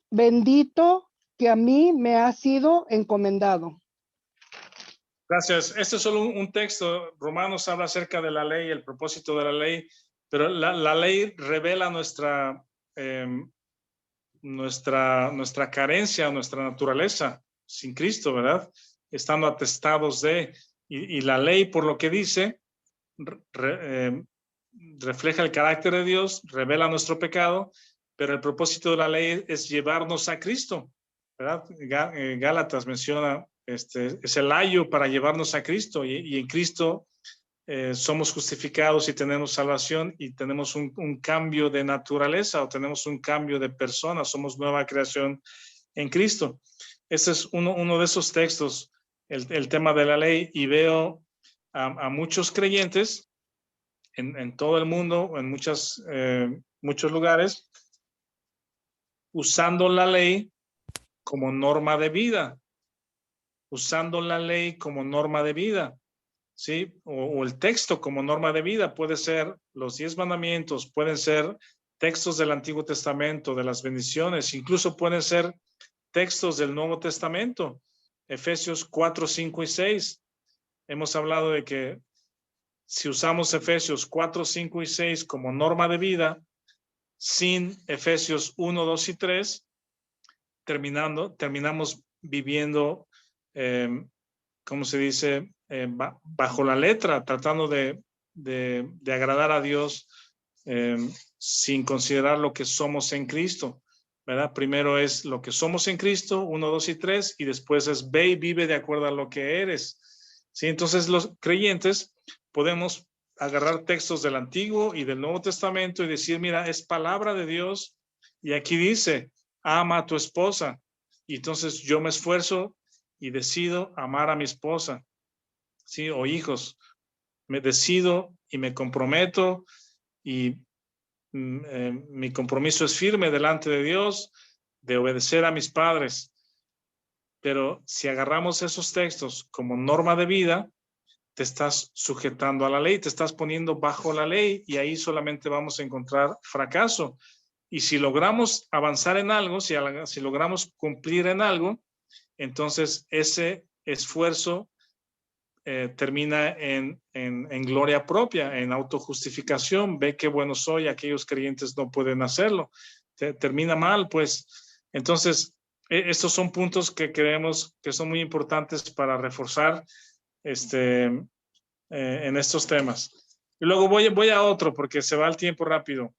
Speaker 3: Bendito que a mí me ha sido encomendado.
Speaker 1: Gracias. Este es solo un texto. Romanos habla acerca de la ley, el propósito de la ley, pero la ley revela nuestra carencia, nuestra naturaleza sin Cristo, ¿verdad? Estando atestados de, y la ley, por lo que dice, refleja el carácter de Dios, revela nuestro pecado, pero el propósito de la ley es llevarnos a Cristo, ¿verdad? Gálatas menciona, es el ayo para llevarnos a Cristo, y en Cristo somos justificados y tenemos salvación, y tenemos un cambio de naturaleza, o tenemos un cambio de persona, somos nueva creación en Cristo. Este es uno de esos textos, el tema de la ley, y veo a muchos creyentes en todo el mundo, en muchos lugares, usando la ley como norma de vida, usando la ley como norma de vida, ¿sí? O el texto como norma de vida. Puede ser los 10 mandamientos, pueden ser textos del Antiguo Testamento, de las bendiciones, incluso pueden ser textos del Nuevo Testamento, Efesios 4, 5 y 6. Hemos hablado de que si usamos Efesios 4, 5 y 6 como norma de vida, sin Efesios 1, 2 y 3, terminamos viviendo, ¿cómo se dice? Bajo la letra, tratando de agradar a Dios, sin considerar lo que somos en Cristo, ¿verdad? Primero es lo que somos en Cristo, 1, 2 y 3, y después es ve y vive de acuerdo a lo que eres, ¿sí? Entonces los creyentes podemos agarrar textos del Antiguo y del Nuevo Testamento y decir, mira, es palabra de Dios, y aquí dice, ama a tu esposa, y entonces yo me esfuerzo y decido amar a mi esposa, ¿sí? O hijos. Me decido y me comprometo y mi compromiso es firme delante de Dios de obedecer a mis padres. Pero si agarramos esos textos como norma de vida, te estás sujetando a la ley, te estás poniendo bajo la ley y ahí solamente vamos a encontrar fracaso. Y si logramos avanzar en algo, si logramos cumplir en algo, entonces ese esfuerzo termina en gloria propia, en autojustificación. Ve qué bueno soy, aquellos creyentes no pueden hacerlo. Termina mal, pues. Entonces, estos son puntos que creemos que son muy importantes para reforzar en estos temas. Y luego voy a otro porque se va el tiempo rápido.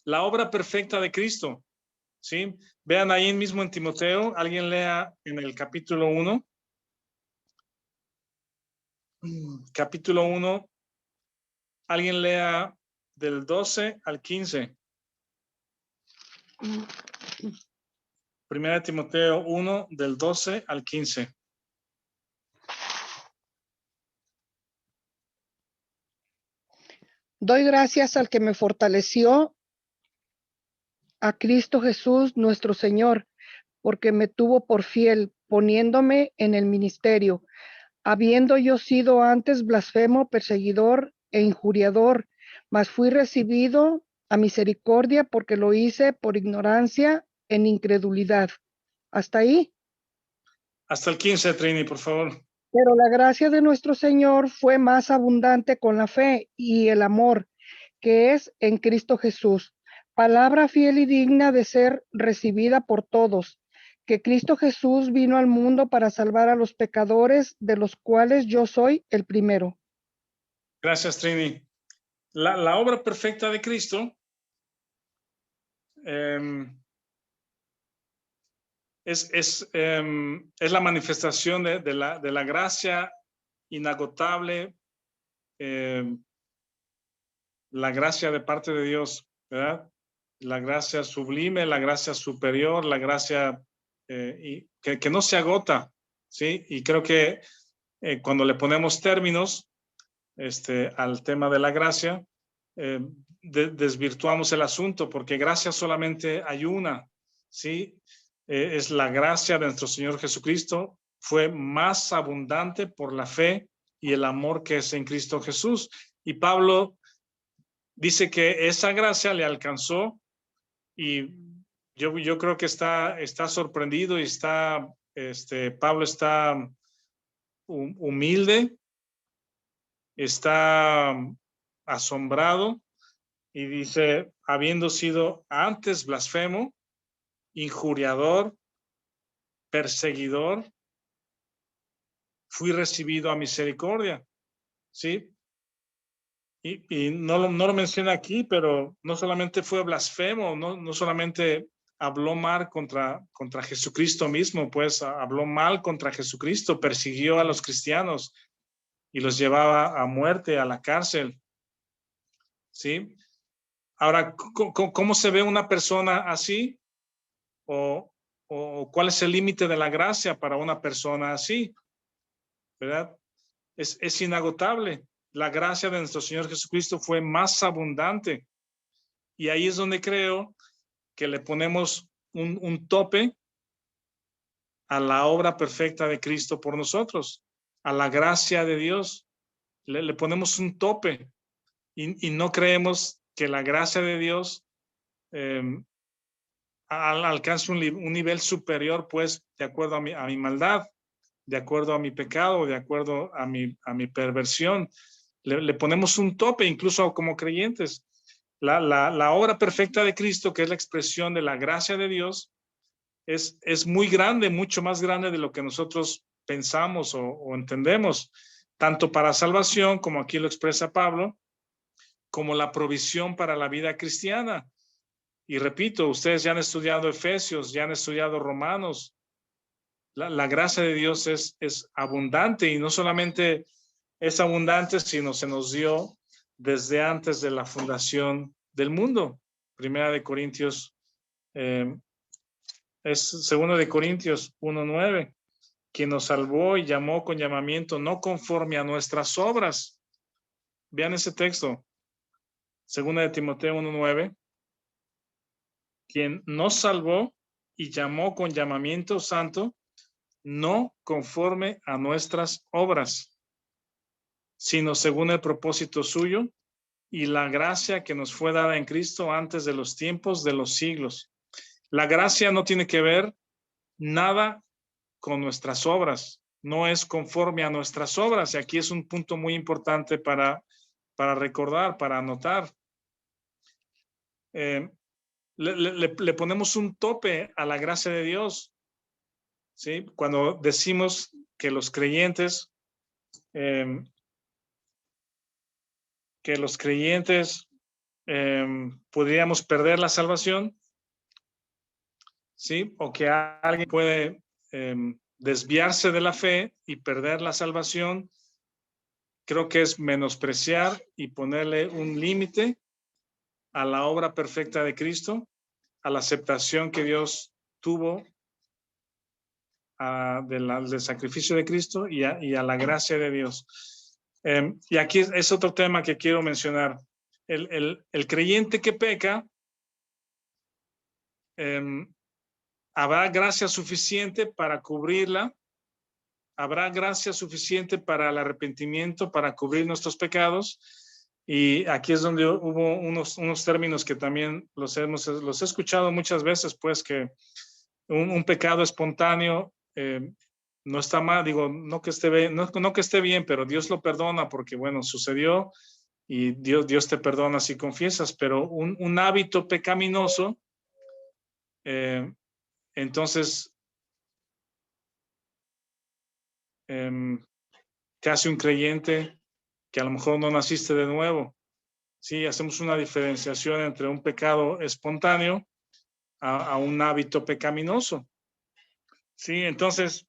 Speaker 1: La obra perfecta de Cristo, ¿sí? Vean ahí mismo en Timoteo, alguien lea en el capítulo 1. Capítulo 1, alguien lea del 12 al 15. Primera de Timoteo 1, del 12 al 15.
Speaker 3: Doy gracias al que me fortaleció, a Cristo Jesús nuestro Señor, porque me tuvo por fiel, poniéndome en el ministerio, habiendo yo sido antes blasfemo, perseguidor e injuriador, mas fui recibido a misericordia porque lo hice por ignorancia en incredulidad. ¿Hasta ahí?
Speaker 1: Hasta el 15, Trini, por favor.
Speaker 3: Pero la gracia de nuestro Señor fue más abundante con la fe y el amor que es en Cristo Jesús. Palabra fiel y digna de ser recibida por todos, que Cristo Jesús vino al mundo para salvar a los pecadores, de los cuales yo soy el primero.
Speaker 1: Gracias, Trini. La obra perfecta de Cristo es la manifestación de la gracia inagotable, la gracia de parte de Dios, ¿verdad? La gracia sublime, la gracia superior, la gracia que no se agota, ¿sí? Y creo que cuando le ponemos términos al tema de la gracia, desvirtuamos el asunto, porque gracia solamente hay una, ¿sí? Es la gracia de nuestro Señor Jesucristo, fue más abundante por la fe y el amor que es en Cristo Jesús. Y Pablo dice que esa gracia le alcanzó y yo creo que está sorprendido y Pablo está humilde, está asombrado y dice, habiendo sido antes blasfemo, injuriador, perseguidor, fui recibido a misericordia, ¿sí? Y no lo menciona aquí, pero no solamente fue blasfemo, no solamente habló mal contra Jesucristo mismo, pues habló mal contra Jesucristo, persiguió a los cristianos y los llevaba a muerte, a la cárcel, ¿sí? Ahora, ¿cómo se ve una persona así? ¿O cuál es el límite de la gracia para una persona así? ¿Verdad? Es inagotable. La gracia de nuestro Señor Jesucristo fue más abundante. Y ahí es donde creo que le ponemos un tope a la obra perfecta de Cristo por nosotros, a la gracia de Dios. Le ponemos un tope y no creemos que la gracia de Dios alcance un nivel superior, pues, de acuerdo a mi maldad, de acuerdo a mi pecado, de acuerdo a mi perversión. Le ponemos un tope, incluso como creyentes. La obra perfecta de Cristo, que es la expresión de la gracia de Dios, es muy grande, mucho más grande de lo que nosotros pensamos o entendemos, tanto para salvación, como aquí lo expresa Pablo, como la provisión para la vida cristiana. Y repito, ustedes ya han estudiado Efesios, ya han estudiado Romanos. La gracia de Dios es abundante, y no solamente es abundante, sino se nos dio desde antes de la fundación del mundo. Primera de Corintios, es 2 de Corintios 1:9. quien nos salvó y llamó con llamamiento no conforme a nuestras obras. Vean ese texto. Segunda de Timoteo 1:9. Quien nos salvó y llamó con llamamiento santo, no conforme a nuestras obras, sino según el propósito suyo y la gracia que nos fue dada en Cristo antes de los tiempos de los siglos. La gracia no tiene que ver nada con nuestras obras, no es conforme a nuestras obras, y aquí es un punto muy importante para recordar, para anotar. Le ponemos un tope a la gracia de Dios, ¿sí? Cuando decimos que los creyentes podríamos perder la salvación, ¿sí? O que alguien puede desviarse de la fe y perder la salvación, creo que es menospreciar y ponerle un límite a la obra perfecta de Cristo, a la aceptación que Dios tuvo del sacrificio de Cristo y a la gracia de Dios. Y aquí es otro tema que quiero mencionar. El creyente que peca, habrá gracia suficiente para cubrirla, habrá gracia suficiente para el arrepentimiento, para cubrir nuestros pecados. Y aquí es donde hubo unos términos que también los he escuchado muchas veces, pues que un pecado espontáneo no está mal, digo, no que esté bien, pero Dios lo perdona porque, bueno, sucedió y Dios te perdona si confiesas, pero un hábito pecaminoso, entonces, te hace un creyente que a lo mejor no naciste de nuevo. Sí, hacemos una diferenciación entre un pecado espontáneo a un hábito pecaminoso. Sí, entonces,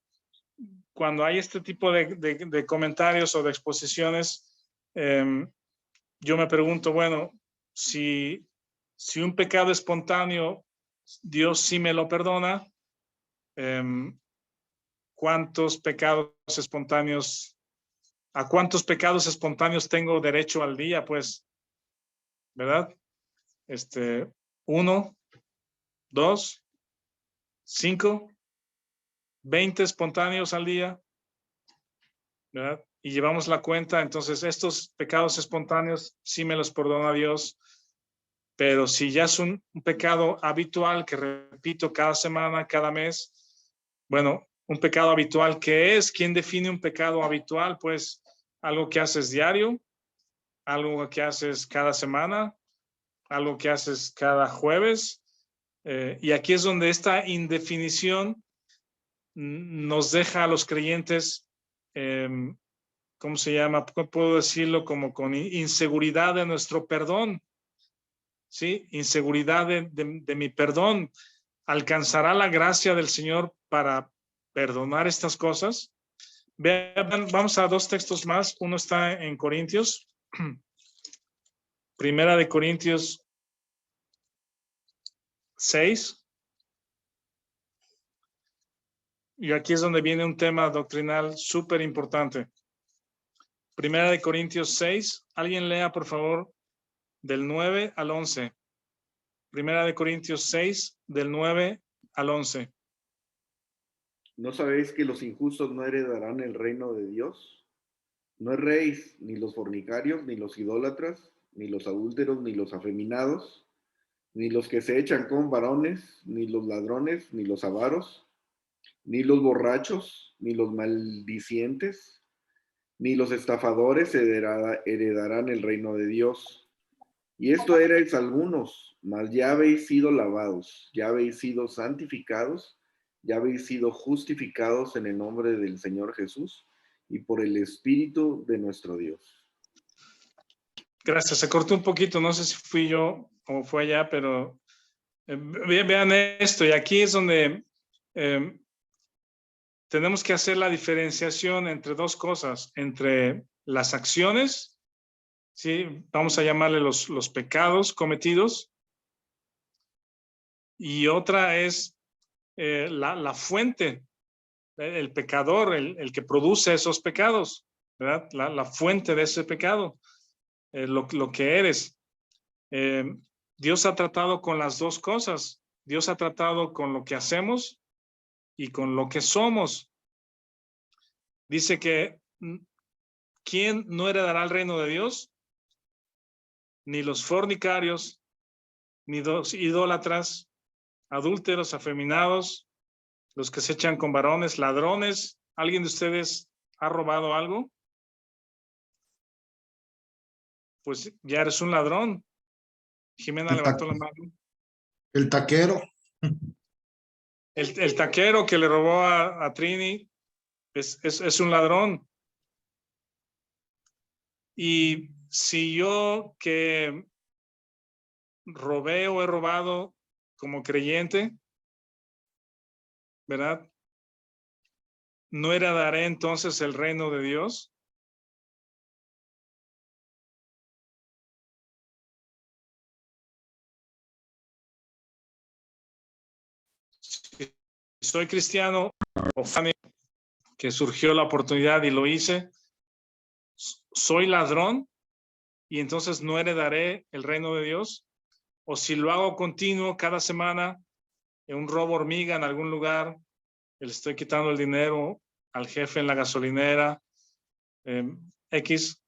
Speaker 1: cuando hay este tipo de comentarios o de exposiciones, yo me pregunto, bueno, si un pecado espontáneo, Dios sí me lo perdona, ¿cuántos pecados espontáneos, a cuántos pecados espontáneos tengo derecho al día? Pues, ¿verdad? 1, 2, 5, 20 espontáneos al día, ¿verdad? Y llevamos la cuenta, entonces estos pecados espontáneos sí me los perdona Dios, pero si ya es un pecado habitual que repito cada semana, cada mes, bueno, un pecado habitual, ¿qué es? ¿Quién define un pecado habitual? Pues algo que haces diario, algo que haces cada semana, algo que haces cada jueves, y aquí es donde esta indefinición nos deja a los creyentes, ¿cómo se llama? Puedo decirlo como con inseguridad de nuestro perdón, ¿sí? Inseguridad de mi perdón. ¿Alcanzará la gracia del Señor para perdonar estas cosas? Vean, vamos a 2 textos más. Uno está en Corintios. Primera de Corintios 6. Y aquí es donde viene un tema doctrinal súper importante. Primera de Corintios 6. Alguien lea, por favor, del 9 al 11. Primera de Corintios 6, del 9 al 11.
Speaker 2: ¿No sabéis que los injustos no heredarán el reino de Dios? No erréis ni los fornicarios, ni los idólatras, ni los adúlteros, ni los afeminados, ni los que se echan con varones, ni los ladrones, ni los avaros, ni los borrachos, ni los maldicientes, ni los estafadores heredarán el reino de Dios. Y esto erais algunos, mas ya habéis sido lavados, ya habéis sido santificados, ya habéis sido justificados en el nombre del Señor Jesús y por el Espíritu de nuestro Dios.
Speaker 1: Gracias, se cortó un poquito, no sé si fui yo o fue allá, pero vean esto, y aquí es donde tenemos que hacer la diferenciación entre 2 cosas, entre las acciones, ¿sí? Vamos a llamarle los pecados cometidos, y otra es la fuente el pecador, el que produce esos pecados, ¿verdad? La fuente de ese pecado, lo que eres. Dios ha tratado con las dos cosas. Dios ha tratado con lo que hacemos y con lo que somos. Dice que ¿quién no heredará el reino de Dios? Ni los fornicarios, ni los idólatras, adúlteros, afeminados, los que se echan con varones, ladrones. ¿Alguien de ustedes ha robado algo? Pues ya eres un ladrón. Jimena levantó la mano.
Speaker 4: El taquero.
Speaker 1: El taquero que le robó a Trini es un ladrón. Y si yo que robé o he robado como creyente, ¿verdad? ¿No heredaré entonces el reino de Dios? Si soy cristiano o que surgió la oportunidad y lo hice, ¿soy ladrón y entonces no heredaré el reino de Dios? O si lo hago continuo cada semana, en un robo hormiga en algún lugar, le estoy quitando el dinero al jefe en la gasolinera, X,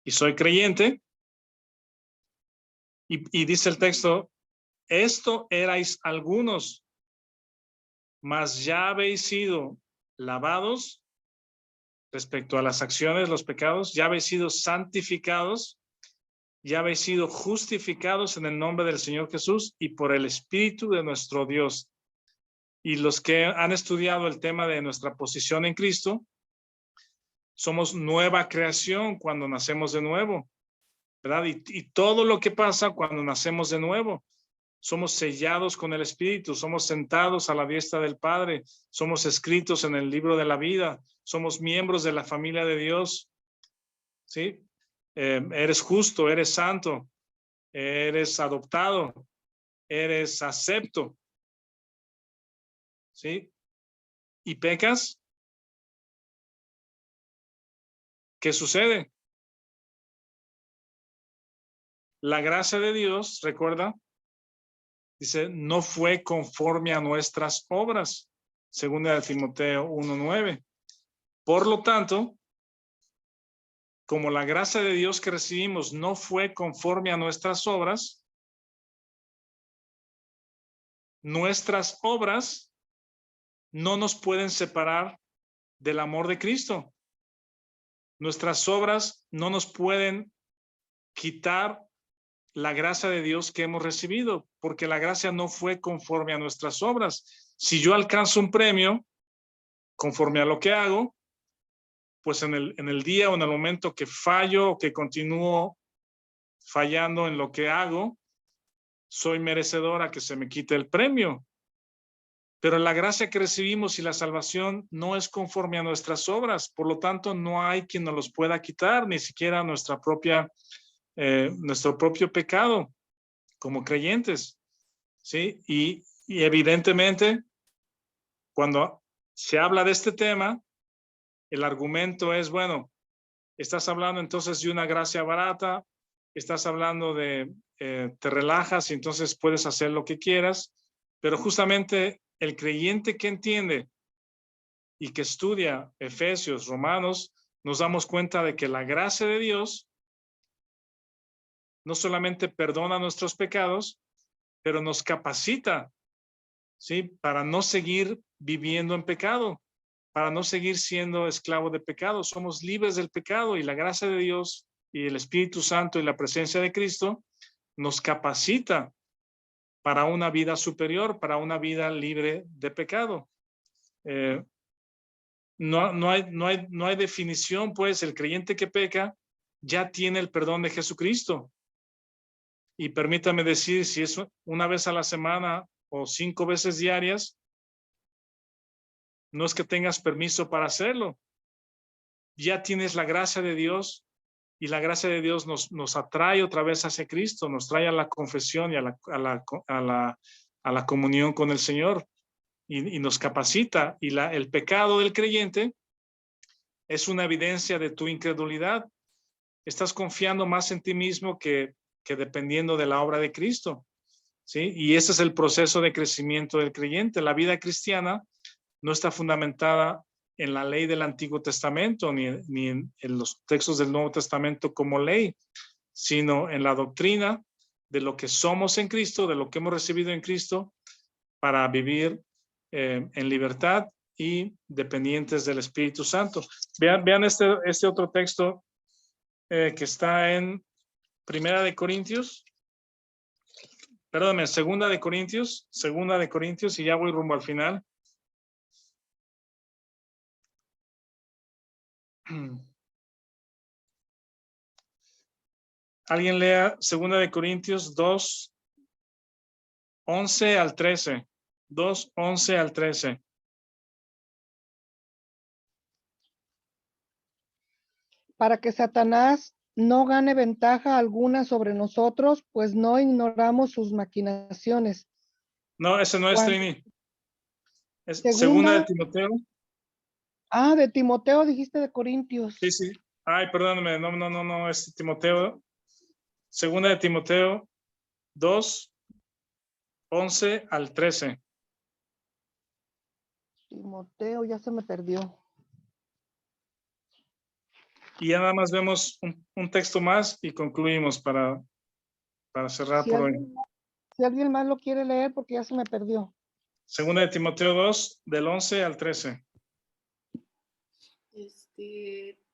Speaker 1: y soy creyente, y dice el texto, esto erais algunos, mas ya habéis sido lavados respecto a las acciones, los pecados, ya habéis sido santificados, ya habéis sido justificados en el nombre del Señor Jesús y por el Espíritu de nuestro Dios. Y los que han estudiado el tema de nuestra posición en Cristo, somos nueva creación cuando nacemos de nuevo, ¿verdad? Y todo lo que pasa cuando nacemos de nuevo, somos sellados con el Espíritu, somos sentados a la diestra del Padre, somos escritos en el libro de la vida, somos miembros de la familia de Dios, ¿sí? Eres justo, eres santo, eres adoptado, eres acepto, ¿sí? ¿Y pecas? ¿Qué sucede? La gracia de Dios, recuerda, dice, no fue conforme a nuestras obras, según de Timoteo 1:9. Por lo tanto, como la gracia de Dios que recibimos no fue conforme a nuestras obras no nos pueden separar del amor de Cristo. Nuestras obras no nos pueden quitar la gracia de Dios que hemos recibido, porque la gracia no fue conforme a nuestras obras. Si yo alcanzo un premio conforme a lo que hago, pues en el día o en el momento que fallo o que continúo fallando en lo que hago, soy merecedor a que se me quite el premio. Pero la gracia que recibimos y la salvación no es conforme a nuestras obras, por lo tanto no hay quien nos los pueda quitar, ni siquiera nuestro propio pecado como creyentes, ¿sí? Y evidentemente, cuando se habla de este tema, el argumento es, bueno, estás hablando entonces de una gracia barata, estás hablando de te relajas y entonces puedes hacer lo que quieras, pero justamente el creyente que entiende y que estudia Efesios, Romanos, nos damos cuenta de que la gracia de Dios no solamente perdona nuestros pecados, pero nos capacita, ¿sí? Para no seguir viviendo en pecado, para no seguir siendo esclavo de pecado. Somos libres del pecado y la gracia de Dios y el Espíritu Santo y la presencia de Cristo nos capacita para una vida superior, para una vida libre de pecado. No hay definición, pues el creyente que peca ya tiene el perdón de Jesucristo. Y permítame decir, si es una vez a la semana o 5 veces diarias, no es que tengas permiso para hacerlo. Ya tienes la gracia de Dios y la gracia de Dios nos atrae otra vez hacia Cristo, nos trae a la confesión y a la comunión con el Señor. y nos capacita. Y el pecado del creyente es una evidencia de tu incredulidad. Estás confiando más en ti mismo que dependiendo de la obra de Cristo, ¿sí? Y ese es el proceso de crecimiento del creyente. La vida cristiana no está fundamentada en la ley del Antiguo Testamento ni en los textos del Nuevo Testamento como ley, sino en la doctrina de lo que somos en Cristo, de lo que hemos recibido en Cristo, para vivir en libertad y dependientes del Espíritu Santo. Vean este otro texto que está en Segunda de Corintios, y ya voy rumbo al final. Alguien lea 2 de Corintios 2, 11 al 13. 2, 11 al 13.
Speaker 3: Para que Satanás no gane ventaja alguna sobre nosotros, pues no ignoramos sus maquinaciones.
Speaker 1: No, ese no es
Speaker 3: Juan.
Speaker 1: Trini. Es
Speaker 3: Segunda
Speaker 1: de Timoteo.
Speaker 3: Ah, de Timoteo dijiste de Corintios.
Speaker 1: Sí, sí. Ay, perdóname. No, es Timoteo. Segunda de Timoteo 2, 11 al 13.
Speaker 3: Timoteo, ya se me perdió.
Speaker 1: Y ya nada más vemos un texto más y concluimos para cerrar por hoy.
Speaker 3: Si alguien más lo quiere leer, porque ya se me perdió.
Speaker 1: Segunda de Timoteo 2, del 11 al 13.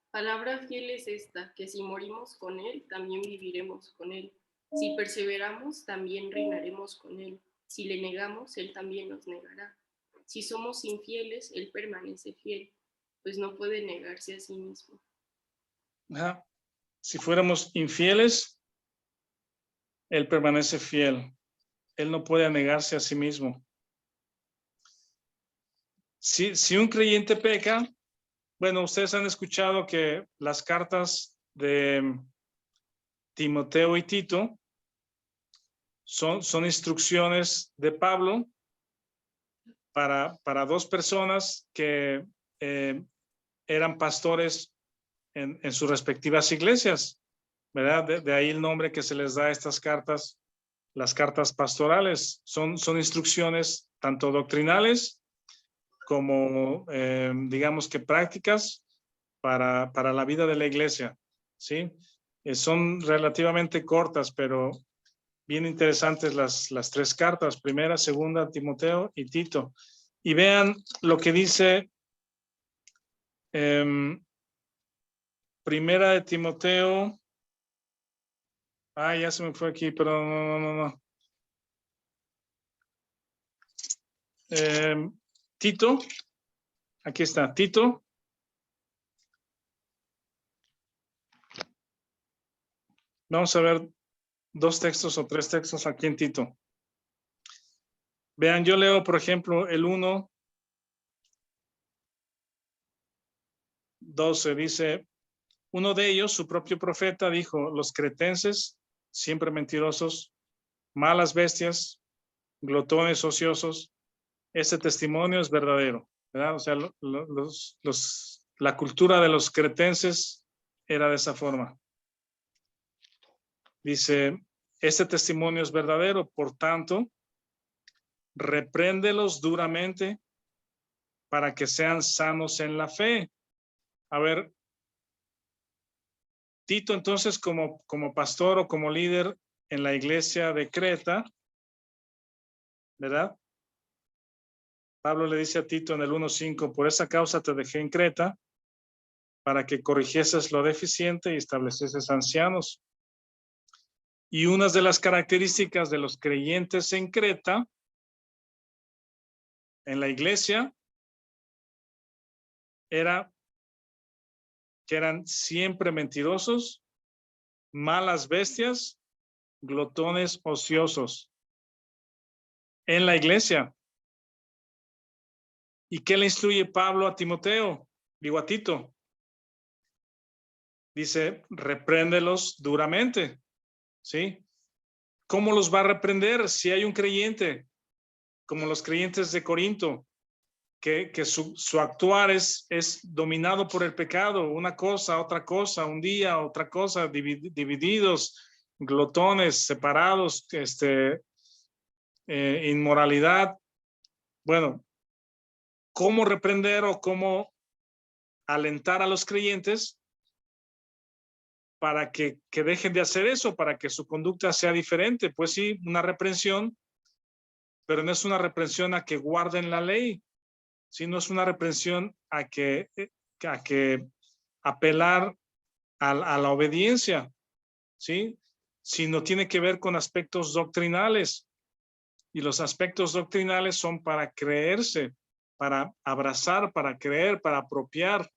Speaker 5: Palabra fiel es esta, que si morimos con él, también viviremos con él. Si perseveramos, también reinaremos con él. Si le negamos, él también nos negará. Si somos infieles, él permanece fiel, pues no puede negarse a sí mismo.
Speaker 1: Ajá. Si fuéramos infieles, él permanece fiel. Él no puede negarse a sí mismo. Si un creyente peca, bueno, ustedes han escuchado que las cartas de Timoteo y Tito son instrucciones de Pablo para dos personas que eran pastores en sus respectivas iglesias, ¿verdad? De ahí el nombre que se les da a estas cartas, las cartas pastorales. Son instrucciones tanto doctrinales como, digamos que prácticas para la vida de la iglesia, ¿sí? Son relativamente cortas, pero bien interesantes las tres cartas, primera, segunda, Timoteo y Tito. Y vean lo que dice primera de Timoteo. Ya se me fue aquí, pero no. Tito, aquí está, Tito. Vamos a ver 2 textos o 3 textos aquí en Tito. Vean, yo leo, por ejemplo, el 1, 12, dice, uno de ellos, su propio profeta, dijo, los cretenses, siempre mentirosos, malas bestias, glotones ociosos, ese testimonio es verdadero, ¿verdad? O sea, la cultura de los cretenses era de esa forma. Dice, este testimonio es verdadero, por tanto, repréndelos duramente para que sean sanos en la fe. A ver, Tito, entonces, como pastor o como líder en la iglesia de Creta, ¿verdad? Pablo le dice a Tito en el 1:5, por esa causa te dejé en Creta, para que corrigieses lo deficiente y establecieses ancianos. Y una de las características de los creyentes en Creta, en la iglesia, era que eran siempre mentirosos, malas bestias, glotones ociosos. En la iglesia. ¿Y qué le instruye Pablo a Timoteo? Digo a Tito. Dice, repréndelos duramente. ¿Sí? ¿Cómo los va a reprender si hay un creyente como los creyentes de Corinto que su actuar es dominado por el pecado, una cosa, otra cosa, un día, otra cosa, divididos, glotones, separados, inmoralidad. Bueno, ¿cómo reprender o cómo alentar a los creyentes para que dejen de hacer eso, para que su conducta sea diferente? Pues sí, una reprensión, pero no es una reprensión a que guarden la ley, sino es una reprensión a que apelar a la obediencia, ¿sí? Sino tiene que ver con aspectos doctrinales, y los aspectos doctrinales son para creerse, para abrazar, para creer, para apropiar,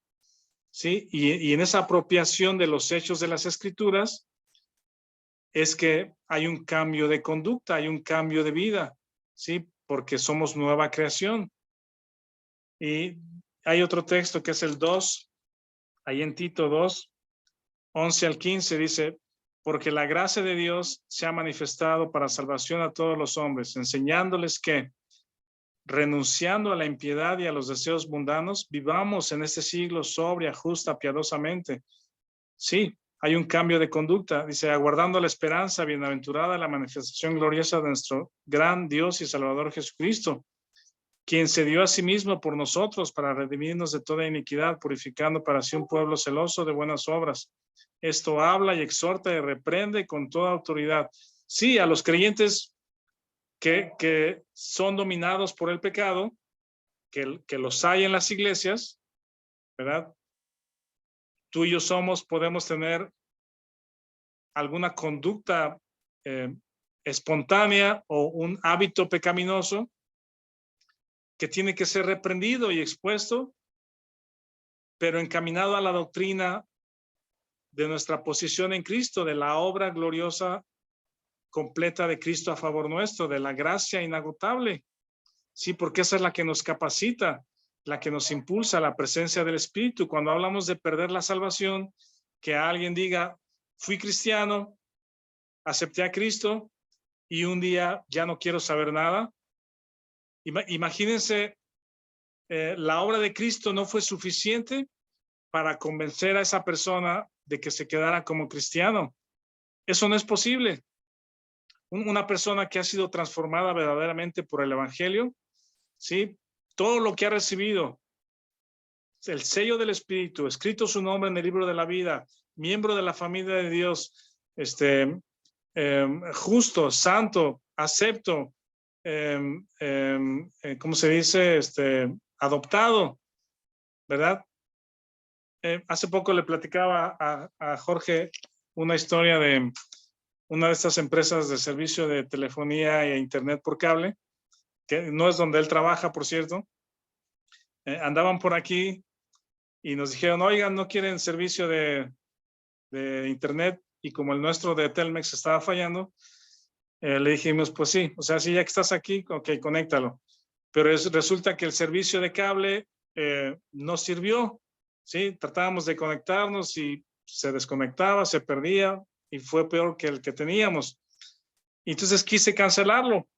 Speaker 1: ¿sí? Y en esa apropiación de los hechos de las Escrituras es que hay un cambio de conducta, hay un cambio de vida, ¿sí? Porque somos nueva creación. Y hay otro texto que es el 2, ahí en Tito 2, 11 al 15, dice: porque la gracia de Dios se ha manifestado para salvación a todos los hombres, enseñándoles que, renunciando a la impiedad y a los deseos mundanos, vivamos en este siglo sobria, justa, piadosamente. Sí, hay un cambio de conducta. Dice: aguardando la esperanza bienaventurada, la manifestación gloriosa de nuestro gran Dios y Salvador Jesucristo, quien se dio a sí mismo por nosotros para redimirnos de toda iniquidad, purificando para sí un pueblo celoso de buenas obras. Esto habla y exhorta y reprende con toda autoridad. Sí, a los creyentes que son dominados por el pecado, que los hay en las iglesias, ¿verdad? Tú y yo podemos tener alguna conducta espontánea o un hábito pecaminoso que tiene que ser reprendido y expuesto, pero encaminado a la doctrina de nuestra posición en Cristo, de la obra gloriosa completa de Cristo a favor nuestro, de la gracia inagotable. Sí, porque esa es la que nos capacita, la que nos impulsa, la presencia del Espíritu. Cuando hablamos de perder la salvación, que alguien diga: fui cristiano, acepté a Cristo y un día ya no quiero saber nada. Imagínense, la obra de Cristo no fue suficiente para convencer a esa persona de que se quedara como cristiano. Eso no es posible. Una persona que ha sido transformada verdaderamente por el Evangelio, ¿sí? Todo lo que ha recibido, el sello del Espíritu, escrito su nombre en el libro de la vida, miembro de la familia de Dios, justo, santo, acepto, ¿cómo se dice? Adoptado, ¿verdad? Hace poco le platicaba a Jorge una historia de una de estas empresas de servicio de telefonía e internet por cable, que no es donde él trabaja, por cierto. Andaban por aquí y nos dijeron: oigan, ¿no quieren servicio de internet? Y como el nuestro de Telmex estaba fallando, le dijimos: pues sí, o sea, sí, ya que estás aquí, ok, conéctalo. Pero resulta que el servicio de cable no sirvió, ¿sí? Tratábamos de conectarnos y se desconectaba, se perdía, y fue peor que el que teníamos. Y entonces quise cancelarlo,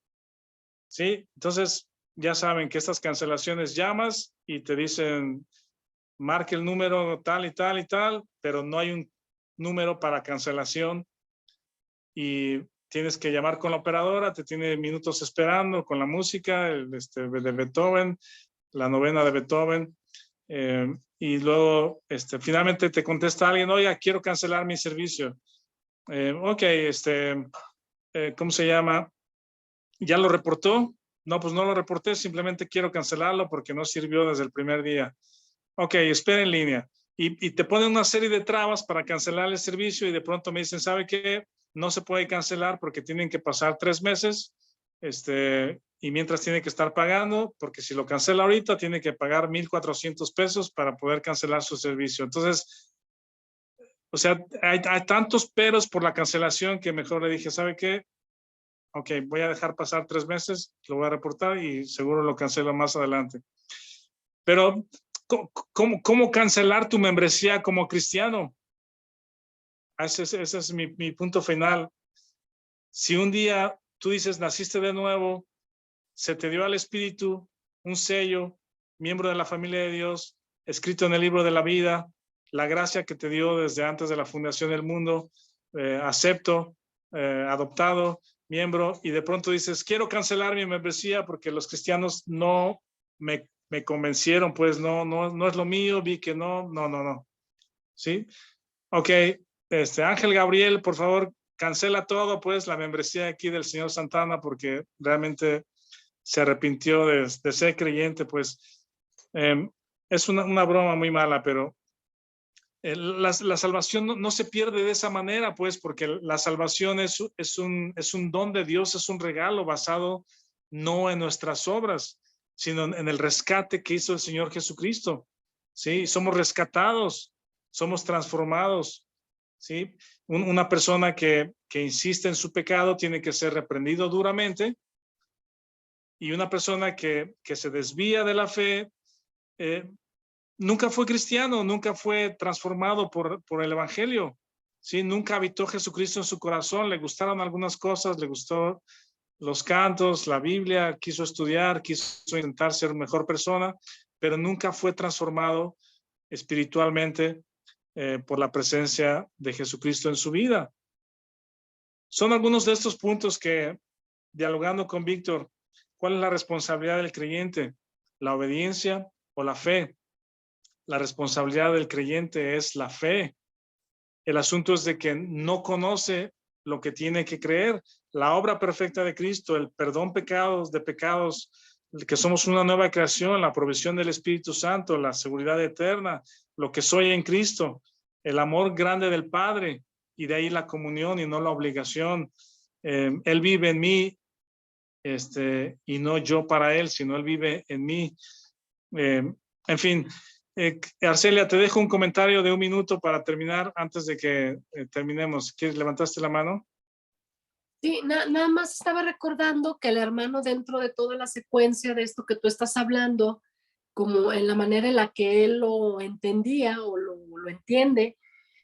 Speaker 1: ¿sí? Entonces ya saben que estas cancelaciones, llamas y te dicen: marque el número tal y tal y tal, pero no hay un número para cancelación y tienes que llamar con la operadora, te tiene minutos esperando con la música de Beethoven, la novena de Beethoven, y luego finalmente te contesta alguien: oiga, quiero cancelar mi servicio. Ok, ¿cómo se llama? ¿Ya lo reportó? No, pues no lo reporté, simplemente quiero cancelarlo porque no sirvió desde el primer día. Ok, espera en línea. Y te ponen una serie de trabas para cancelar el servicio y de pronto me dicen: ¿sabe qué? No se puede cancelar porque tienen que pasar 3 meses, y mientras tiene que estar pagando, porque si lo cancela ahorita tiene que pagar 1,400 pesos para poder cancelar su servicio. Entonces, o sea, hay tantos peros por la cancelación que mejor le dije: ¿sabe qué? Ok, voy a dejar pasar 3 meses, lo voy a reportar y seguro lo cancelo más adelante. Pero, ¿cómo cancelar tu membresía como cristiano? Ese es mi punto final. Si un día tú dices: naciste de nuevo, se te dio al Espíritu un sello, miembro de la familia de Dios, escrito en el libro de la vida, la gracia que te dio desde antes de la fundación del mundo, acepto, adoptado, miembro, y de pronto dices, quiero cancelar mi membresía porque los cristianos no me convencieron, pues no es lo mío, vi que no. ¿Sí? Ok, Ángel Gabriel, por favor, cancela todo, pues, la membresía aquí del señor Santana, porque realmente se arrepintió de ser creyente, pues. Es una broma muy mala, pero la salvación no se pierde de esa manera, pues, porque la salvación es un don de Dios, es un regalo basado no en nuestras obras, sino en el rescate que hizo el Señor Jesucristo. ¿Sí? Somos rescatados, somos transformados. ¿Sí? Una persona que insiste en su pecado tiene que ser reprendido duramente, y una persona que se desvía de la fe nunca fue cristiano, nunca fue transformado por el evangelio. ¿Sí? Nunca habitó Jesucristo en su corazón, le gustaron algunas cosas, le gustó los cantos, la Biblia, quiso estudiar, quiso intentar ser mejor persona, pero nunca fue transformado espiritualmente por la presencia de Jesucristo en su vida. Son algunos de estos puntos que, dialogando con Víctor, ¿cuál es la responsabilidad del creyente? ¿La obediencia o la fe? La responsabilidad del creyente es la fe. El asunto es de que no conoce lo que tiene que creer. La obra perfecta de Cristo, el perdón de pecados, que somos una nueva creación, la provisión del Espíritu Santo, la seguridad eterna, lo que soy en Cristo, el amor grande del Padre, y de ahí la comunión y no la obligación. Él vive en mí, y no yo para Él, sino Él vive en mí. En fin, Arcelia, te dejo un comentario de 1 minuto para terminar antes de que terminemos. ¿Quieres? ¿Levantaste la mano?
Speaker 6: Sí, nada más estaba recordando que el hermano, dentro de toda la secuencia de esto que tú estás hablando, como en la manera en la que él lo entendía o lo entiende,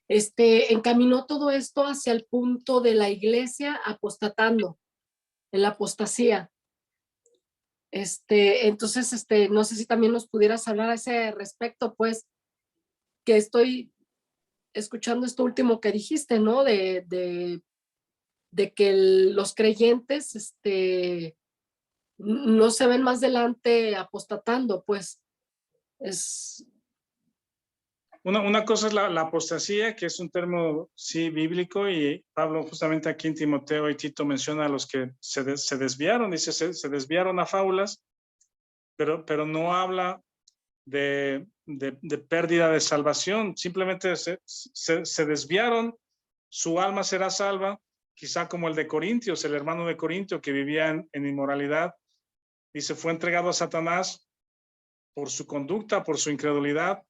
Speaker 6: encaminó todo esto hacia el punto de la iglesia apostatando, en la apostasía. Entonces, no sé si también nos pudieras hablar a ese respecto, pues, que estoy escuchando esto último que dijiste, ¿no? De que los creyentes, no se ven más adelante apostatando, pues, es...
Speaker 1: Una cosa es la apostasía, que es un término, sí, bíblico, y Pablo justamente aquí en Timoteo y Tito menciona a los que se desviaron, dice, se desviaron a fábulas, pero no habla de pérdida de salvación, simplemente se desviaron, su alma será salva, quizá como el de Corintios, el hermano de Corintio que vivía en inmoralidad, dice, fue entregado a Satanás por su conducta, por su incredulidad,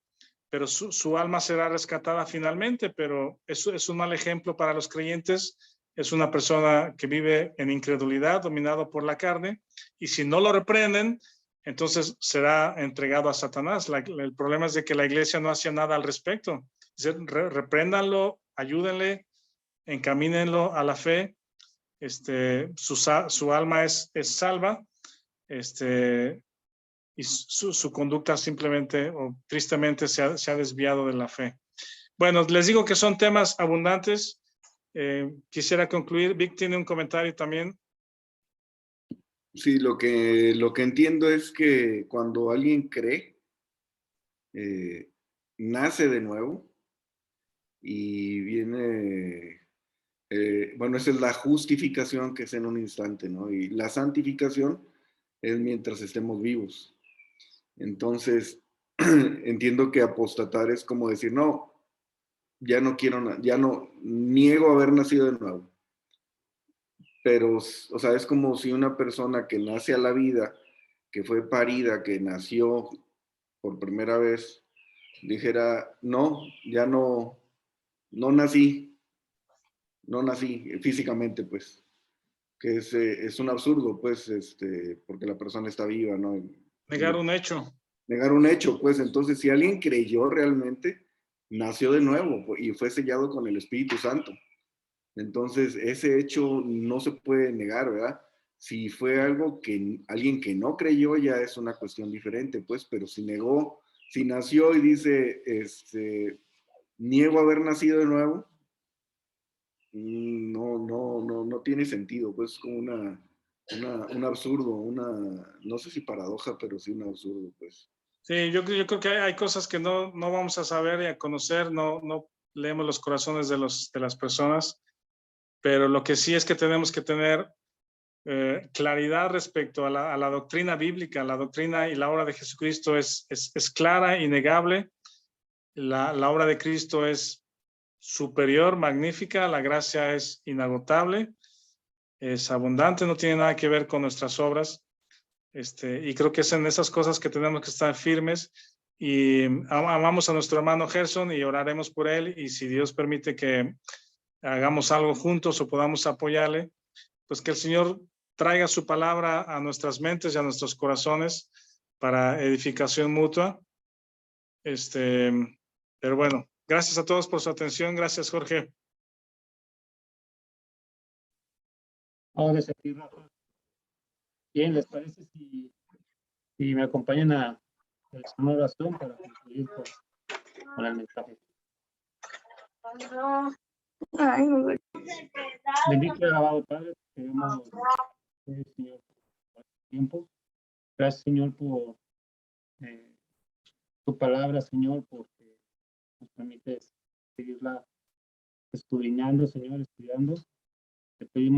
Speaker 1: pero su alma será rescatada finalmente. Pero eso es un mal ejemplo para los creyentes. Es una persona que vive en incredulidad, dominado por la carne, y si no lo reprenden, entonces será entregado a Satanás. El problema es de que la iglesia no hacía nada al respecto. Repréndanlo, ayúdenle, encamínenlo a la fe. Su alma es salva, y su conducta simplemente o tristemente se ha desviado de la fe. Bueno, les digo que son temas abundantes. Quisiera concluir. Vic tiene un comentario también.
Speaker 2: Sí, lo que entiendo es que cuando alguien cree, nace de nuevo y viene, bueno, esa es la justificación, que es en un instante, ¿no? Y la santificación es mientras estemos vivos. Entonces, entiendo que apostatar es como decir, no, ya no quiero, ya no, niego haber nacido de nuevo. Pero, o sea, es como si una persona que nace a la vida, que fue parida, que nació por primera vez, dijera, no, ya no nací físicamente, pues, que es un absurdo, pues, porque la persona está viva, ¿no?
Speaker 1: Negar un hecho.
Speaker 2: Negar un hecho, pues. Entonces, si alguien creyó realmente, nació de nuevo y fue sellado con el Espíritu Santo. Entonces, ese hecho no se puede negar, ¿verdad? Si fue algo que alguien que no creyó, ya es una cuestión diferente, pues, pero si negó, si nació y dice, niego haber nacido de nuevo, no tiene sentido, pues, como un absurdo, no sé si paradoja, pero sí un absurdo, pues.
Speaker 1: Sí, yo creo que hay cosas que no vamos a saber y a conocer, no leemos los corazones de las personas, pero lo que sí es que tenemos que tener claridad respecto a la doctrina bíblica. La doctrina y la obra de Jesucristo es clara, innegable. La obra de Cristo es superior, magnífica, la gracia es inagotable, es abundante, no tiene nada que ver con nuestras obras. Y creo que es en esas cosas que tenemos que estar firmes, y amamos a nuestro hermano Gerson y oraremos por él, y si Dios permite que hagamos algo juntos o podamos apoyarle, pues que el Señor traiga su palabra a nuestras mentes y a nuestros corazones para edificación mutua. Pero bueno, gracias a todos por su atención. Gracias, Jorge.
Speaker 7: Ahora sí, Rafa. Bien, ¿les parece si me acompañan a una oración para concluir con el mensaje? Bendito y alabado Padre, te damos Señor, por este tiempo. Gracias, Señor, por tu palabra, Señor, porque nos permites seguirla escudriñando, Señor, estudiando. Te pedimos